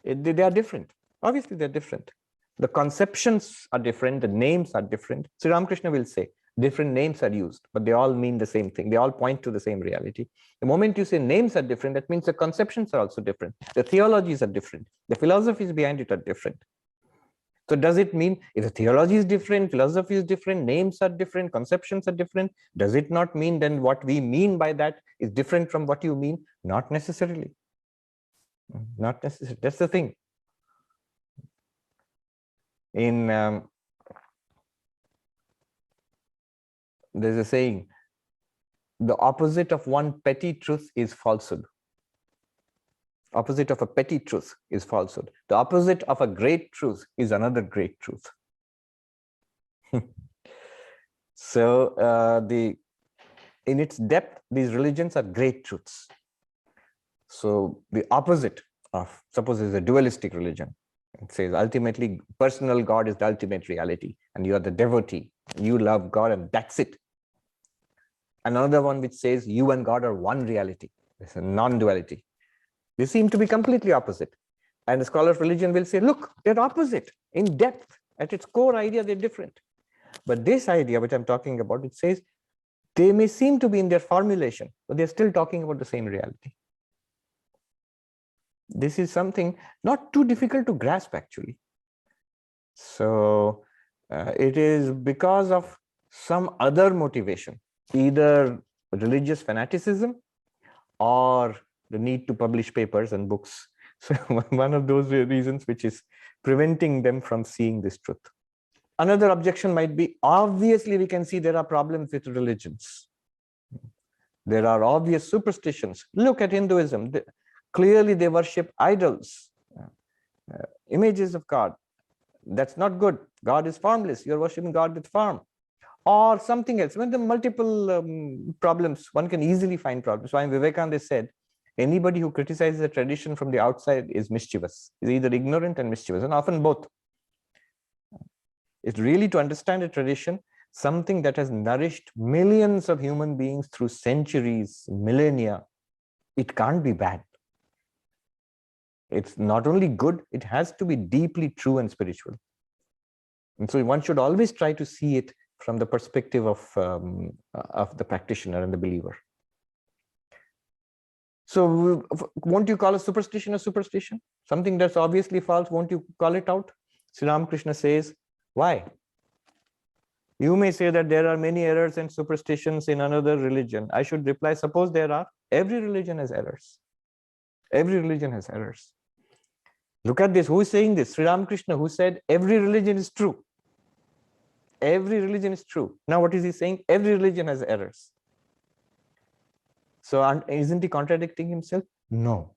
They are different. Obviously, they're different. The conceptions are different. The names are different. Sri Ramakrishna will say different names are used, but they all mean the same thing. They all point to the same reality. The moment you say names are different, that means the conceptions are also different. The theologies are different. The philosophies behind it are different. So does it mean if the theology is different, philosophy is different, names are different, conceptions are different, does it not mean then what we mean by that is different from what you mean? Not necessarily. Not necessarily. That's the thing. There's a saying, the opposite of one petty truth is falsehood. Opposite of a petty truth is falsehood. The opposite of a great truth is another great truth. So in its depth, these religions are great truths. So the opposite of, suppose is a dualistic religion. It says ultimately personal God is the ultimate reality and you are the devotee. You love God and that's it. Another one which says you and God are one reality. It's a non-duality. They seem to be completely opposite. And the scholar of religion will say, look, they're opposite in depth. At its core idea, they're different. But this idea, which I'm talking about, it says they may seem to be in their formulation, but they're still talking about the same reality. This is something not too difficult to grasp, actually. So it is because of some other motivation, either religious fanaticism or the need to publish papers and books. So one of those reasons which is preventing them from seeing this truth. Another objection might be, obviously we can see there are problems with religions. There are obvious superstitions. Look at Hinduism. Clearly they worship idols, images of God. That's not good. God is formless. You're worshiping God with form. Or something else. When the multiple problems, one can easily find problems. Swami Vivekananda said, anybody who criticizes a tradition from the outside is mischievous. Is either ignorant and mischievous, and often both. It's really to understand a tradition, something that has nourished millions of human beings through centuries, millennia. It can't be bad. It's not only good, it has to be deeply true and spiritual. And so one should always try to see it from the perspective of the practitioner and the believer. So won't you call a superstition? Something that's obviously false, won't you call it out? Sri Ramakrishna says, why? You may say that there are many errors and superstitions in another religion. I should reply, suppose there are. Every religion has errors. Every religion has errors. Look at this. Who is saying this? Sri Ramakrishna, who said every religion is true. Every religion is true. Now what is he saying? Every religion has errors. So isn't he contradicting himself? No.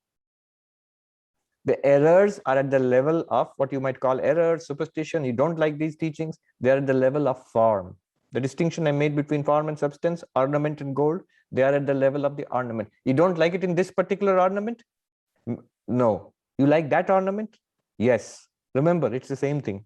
The errors are at the level of what you might call errors, superstition. You don't like these teachings. They are at the level of form. The distinction I made between form and substance, ornament and gold, they are at the level of the ornament. You don't like it in this particular ornament? No. You like that ornament? Yes. Remember, it's the same thing.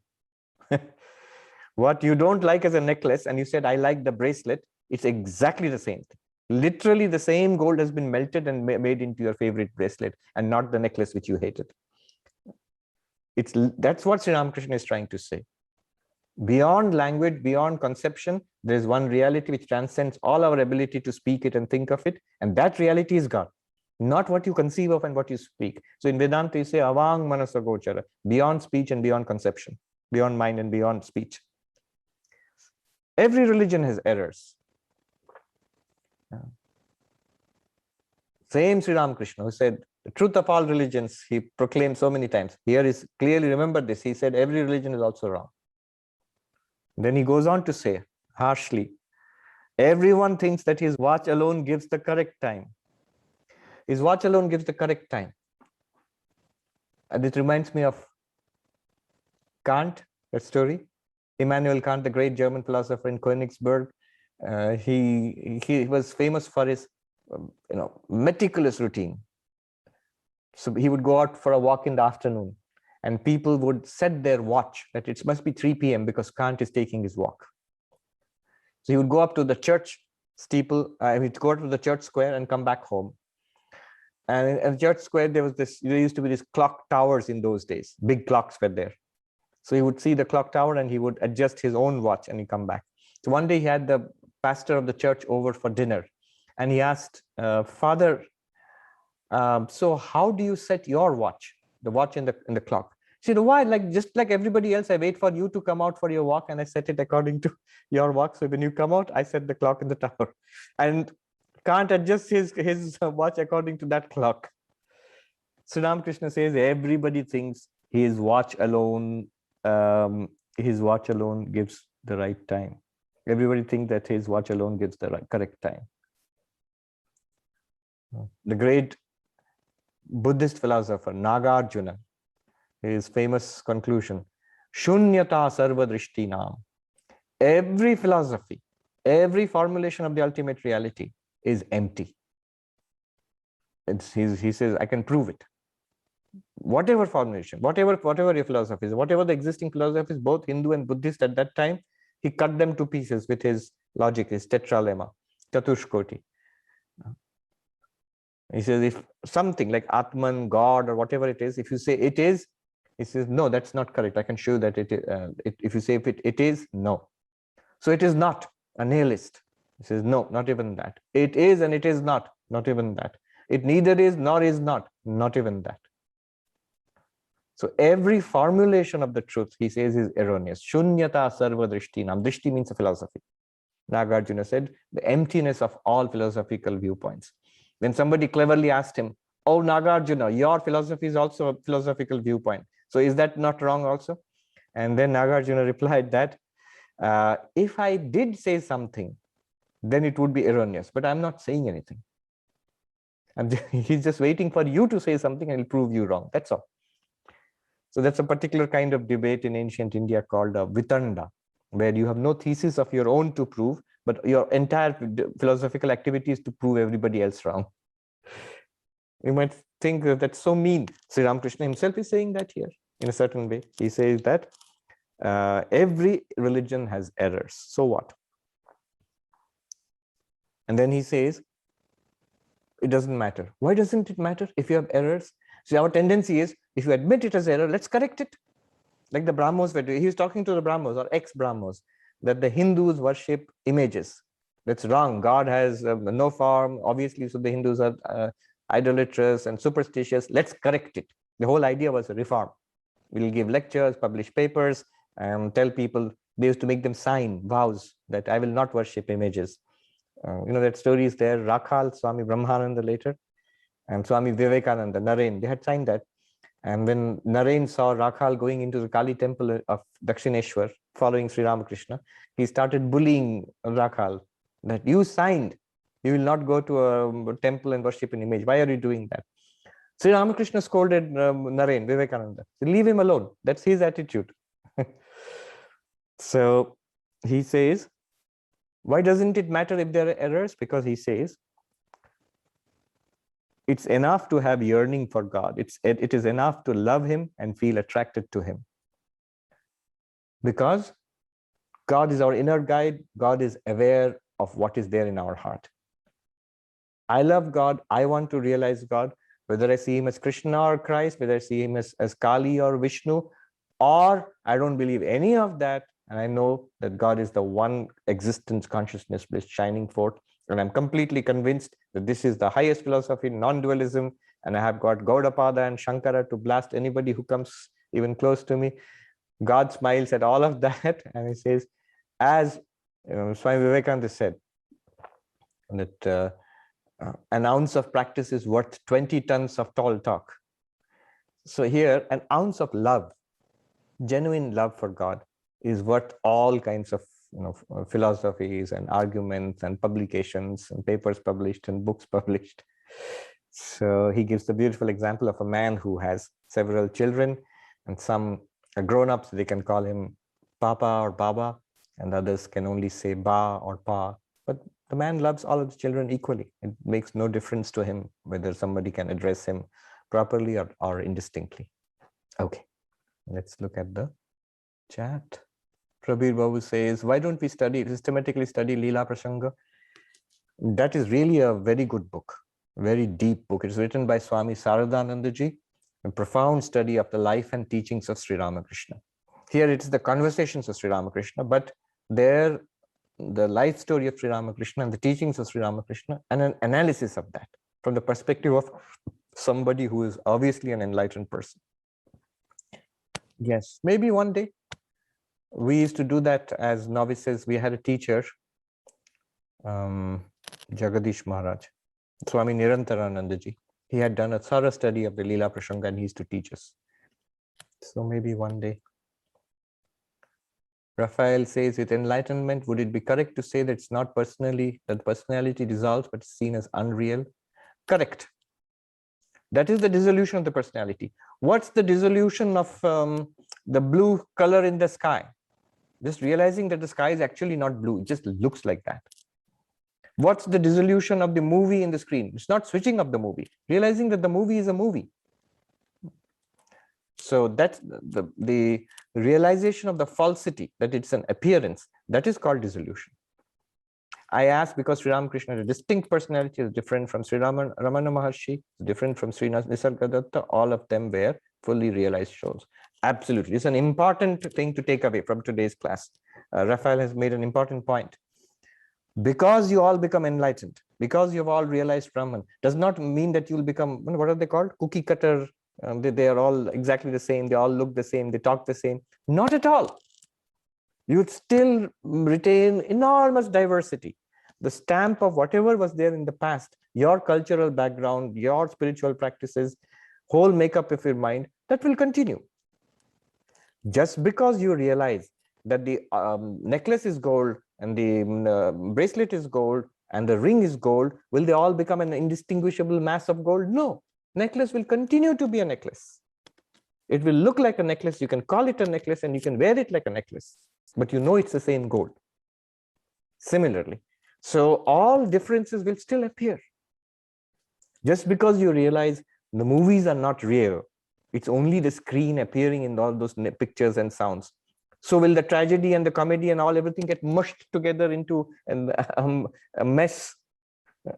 What you don't like as a necklace, and you said, I like the bracelet, it's exactly the same thing. Literally the same gold has been melted and made into your favorite bracelet and not the necklace which you hated. That's what Sri Ramakrishna is trying to say. Beyond language, beyond conception, there is one reality which transcends all our ability to speak it and think of it, and that reality is God, not what you conceive of and what you speak. So in Vedanta you say avang manasa gochara, beyond speech and beyond conception, beyond mind and beyond speech. Every religion has errors. Same Sri Ramakrishna, who said the truth of all religions, he proclaimed so many times. Here is clearly, remember this, he said every religion is also wrong. Then he goes on to say harshly, everyone thinks that his watch alone gives the correct time. His watch alone gives the correct time. And it reminds me of Kant, that story. Immanuel Kant, the great German philosopher in Königsberg, he was famous for his meticulous routine. So he would go out for a walk in the afternoon and people would set their watch that it must be 3 p.m. because Kant is taking his walk. So he would go up to the church steeple, he'd go to the church square and come back home. And in Church Square, there used to be these clock towers in those days. Big clocks were there. So he would see the clock tower and he would adjust his own watch and he'd come back. So one day he had the pastor of the church over for dinner and he asked, Father, so how do you set your watch, the watch in the clock? He said, why? Just like everybody else, I wait for you to come out for your walk and I set it according to your walk. So when you come out, I set the clock in the tower. And can't adjust his watch according to that clock. Sri Ramakrishna says everybody thinks his watch alone gives the right time. Everybody thinks that his watch alone gives the correct time. The great Buddhist philosopher Nagarjuna, his famous conclusion, Shunyata sarva drishtinam. Every philosophy, every formulation of the ultimate reality is empty. He says, I can prove it. Whatever formulation, whatever your philosophy is, whatever the existing philosophies, both Hindu and Buddhist at that time, he cut them to pieces with his logic, his tetralemma, Chatushkoti. He says, if something like Atman, God, or whatever it is, if you say it is, he says, no, that's not correct. I can show that if you say it is, no. So it is not a nihilist. He says, no, not even that. It is and it is not even that. It neither is nor is not even that. So every formulation of the truth, he says, is erroneous. Shunyata sarva drishtinam. Drishti means a philosophy. Nagarjuna said, the emptiness of all philosophical viewpoints. When somebody cleverly asked him, oh, Nagarjuna, your philosophy is also a philosophical viewpoint. So is that not wrong also? And then Nagarjuna replied that, if I did say something, then it would be erroneous, but I'm not saying anything. He's just waiting for you to say something and he'll prove you wrong. That's all. So that's a particular kind of debate in ancient India called Vitanda, where you have no thesis of your own to prove, but your entire philosophical activity is to prove everybody else wrong. You might think that that's so mean. Sri Ramakrishna himself is saying that here in a certain way. He says that every religion has errors. So what? And then he says, it doesn't matter. Why doesn't it matter if you have errors? See, our tendency is, if you admit it as error, let's correct it. Like the Brahmos were doing. He was talking to the Brahmos or ex-Brahmos that the Hindus worship images. That's wrong. God has no form, obviously, so the Hindus are idolatrous and superstitious. Let's correct it. The whole idea was a reform. We'll give lectures, publish papers, and tell people. They used to make them sign vows that I will not worship images. That story is there. Rakhal, Swami Brahmananda later, and Swami Vivekananda, Narain, they had signed that. And when Narain saw Rakhal going into the Kali temple of Dakshineshwar, following Sri Ramakrishna, he started bullying Rakhal that you signed, you will not go to a temple and worship an image. Why are you doing that? Sri Ramakrishna scolded Narain, Vivekananda. Leave him alone. That's his attitude. So he says, why doesn't it matter if there are errors? Because he says, it's enough to have yearning for God. It is enough to love him and feel attracted to him. Because God is our inner guide. God is aware of what is there in our heart. I love God. I want to realize God, whether I see him as Krishna or Christ, whether I see him as Kali or Vishnu, or I don't believe any of that. And I know that God is the one existence consciousness bliss shining forth. And I'm completely convinced that this is the highest philosophy, non-dualism. And I have got Gaudapada and Shankara to blast anybody who comes even close to me. God smiles at all of that. And he says, as Swami Vivekananda said, that an ounce of practice is worth 20 tons of tall talk. So here, an ounce of love, genuine love for God, is worth all kinds of philosophies and arguments and publications and papers published and books published. So he gives the beautiful example of a man who has several children, and some are grown-ups, they can call him Papa or Baba, and others can only say Ba or Pa. But the man loves all of the children equally. It makes no difference to him whether somebody can address him properly or indistinctly. Okay, let's look at the chat. Prabir Babu says, why don't we systematically study Leela Prasanga? That is really a very good book. Very deep book. It's written by Swami Sarvapriyananda, a profound study of the life and teachings of Sri Ramakrishna. Here it is the conversations of Sri Ramakrishna, but there the life story of Sri Ramakrishna and the teachings of Sri Ramakrishna and an analysis of that from the perspective of somebody who is obviously an enlightened person. Yes, maybe one day. We used to do that as novices. We had a teacher, Jagadish Maharaj, Swami Nirantaranandaji. He had done a thorough study of the Leela Prasanga and he used to teach us. So maybe one day. Raphael says, with enlightenment, would it be correct to say that it's not personally, that personality dissolves, but it's seen as unreal? Correct. That is the dissolution of the personality. What's the dissolution of the blue color in the sky? Just realizing that the sky is actually not blue, it just looks like that. What's the dissolution of the movie in the screen? It's not switching up the movie, realizing that the movie is a movie. So that's the realization of the falsity, that it's an appearance, that is called dissolution. I ask because Sri Ramakrishna, a distinct personality, is different from Sri Ramana Maharshi, different from Sri Nisargadatta. All of them were fully realized souls. Absolutely. It's an important thing to take away from today's class. Raphael has made an important point. Because you all become enlightened, because you've all realized Brahman, does not mean that you'll become, what are they called? Cookie cutter. They are all exactly the same. They all look the same. They talk the same. Not at all. You would still retain enormous diversity. The stamp of whatever was there in the past, your cultural background, your spiritual practices, whole makeup of your mind, that will continue. Just because you realize that the necklace is gold and the bracelet is gold and the ring is gold, will they all become an indistinguishable mass of gold? No. Necklace will continue to be a necklace. It will look like a necklace. You can call it a necklace and you can wear it like a necklace, but you know it's the same gold. Similarly, so all differences will still appear. Just because you realize the movies are not real, it's only the screen appearing in all those pictures and sounds. So will the tragedy and the comedy and all everything get mushed together into a mess?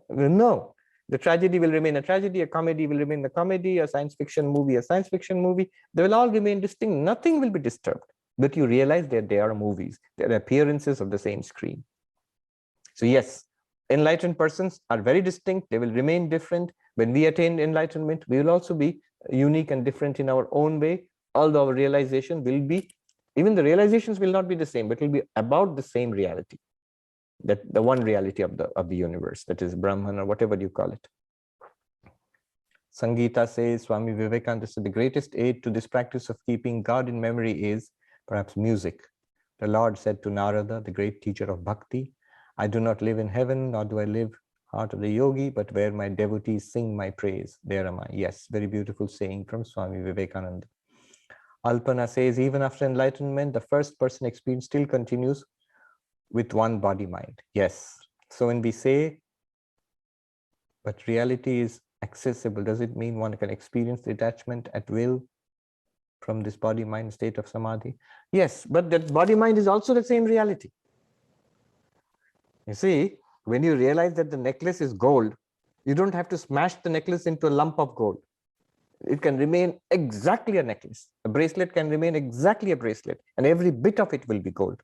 No. The tragedy will remain a tragedy, a comedy will remain a comedy, a science fiction movie, a science fiction movie. They will all remain distinct. Nothing will be disturbed. But you realize that they are movies. They are appearances of the same screen. So yes, enlightened persons are very distinct. They will remain different. When we attain enlightenment, we will also be unique and different in our own way. Although our realization will be, even the realizations will not be the same, but it will be about the same reality. That the one reality of the universe, that is Brahman or whatever you call it. Sangeeta says, Swami Vivekananda said, the greatest aid to this practice of keeping God in memory is perhaps music. The Lord said to Narada, the great teacher of bhakti, I do not live in heaven, nor do I live heart of the yogi, but where my devotees sing my praise, there am I. Yes, very beautiful saying from Swami Vivekananda. Alpana says, even after enlightenment, the first person experience still continues with one body mind. Yes. So when we say, but reality is accessible, does it mean one can experience detachment at will from this body mind state of samadhi? Yes, but that body mind is also the same reality. You see, when you realize that the necklace is gold, you don't have to smash the necklace into a lump of gold. It can remain exactly a necklace. A bracelet can remain exactly a bracelet, and every bit of it will be gold.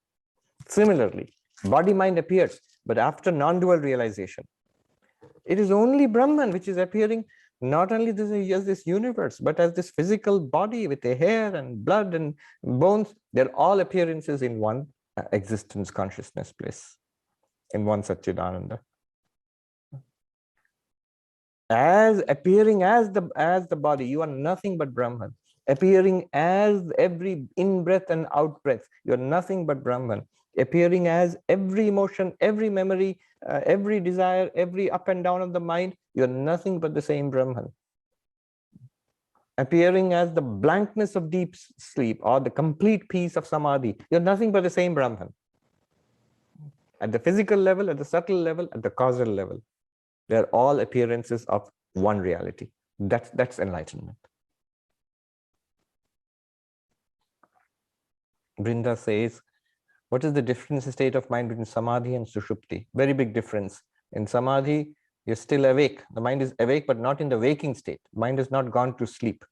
Similarly, body mind appears, but after non-dual realization, it is only Brahman which is appearing not only as this universe, but as this physical body with the hair and blood and bones. They're all appearances in one existence consciousness bliss, in one sat-chit-ananda. As appearing as the body, you are nothing but Brahman. Appearing as every in-breath and out-breath, you are nothing but Brahman. Appearing as every emotion, every memory, every desire, every up and down of the mind, you are nothing but the same Brahman. Appearing as the blankness of deep sleep or the complete peace of samadhi, you are nothing but the same Brahman. At the physical level, at the subtle level, at the causal level, they are all appearances of one reality. That's enlightenment. Brinda says, what is the difference in state of mind between samadhi and sushupti? Very big difference. In samadhi, You're still awake. The mind is awake, but not in the waking state. Mind has not gone to sleep.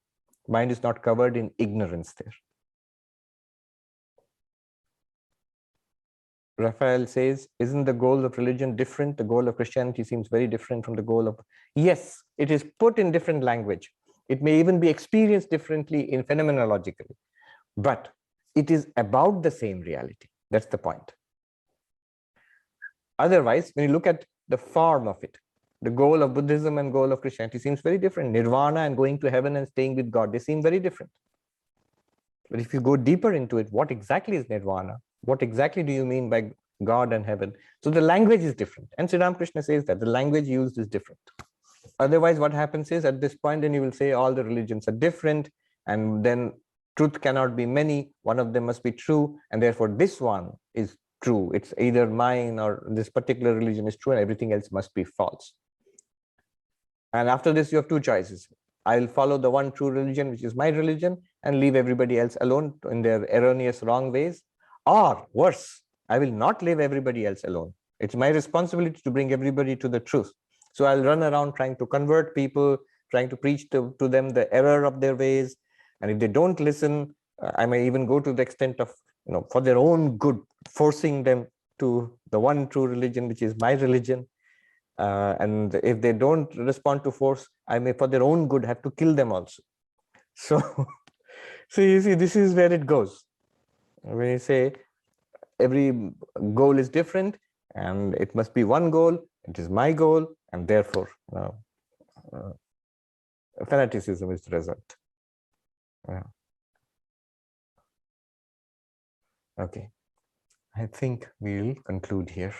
Mind is not covered in ignorance there. Raphael says, isn't the goal of religion different? The goal of Christianity seems very different from the goal of... Yes, it is put in different language. It may even be experienced differently in phenomenologically, but it is about the same reality. That's the point. Otherwise, when you look at the form of it, the goal of Buddhism and goal of Christianity seems very different. Nirvana and going to heaven and staying with God, they seem very different. But if you go deeper into it, what exactly is Nirvana? What exactly do you mean by God and heaven? So the language is different. And Sri Ramakrishna says that the language used is different. Otherwise, what happens is at this point, then you will say all the religions are different, and then truth cannot be many. One of them must be true, and therefore this one is true. It's either mine or this particular religion is true, and everything else must be false. And after this, you have two choices. I'll follow the one true religion, which is my religion, and leave everybody else alone in their erroneous, wrong ways. Or worse, I will not leave everybody else alone. It's my responsibility to bring everybody to the truth. So I'll run around trying to convert people, trying to preach to them the error of their ways. And if they don't listen, I may even go to the extent of, for their own good, forcing them to the one true religion, which is my religion. And if they don't respond to force, I may, for their own good, have to kill them also. So, so you see, this is where it goes. When you say every goal is different, and it must be one goal, it is my goal, and therefore fanaticism is the result. Yeah. Okay, I think we'll conclude here.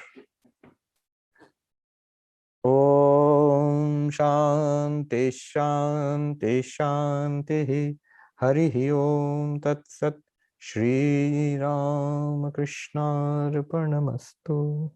Om Shanti Shanti Shanti Hari Om Tat Sat Sri Ramakrishna Arpanamastu.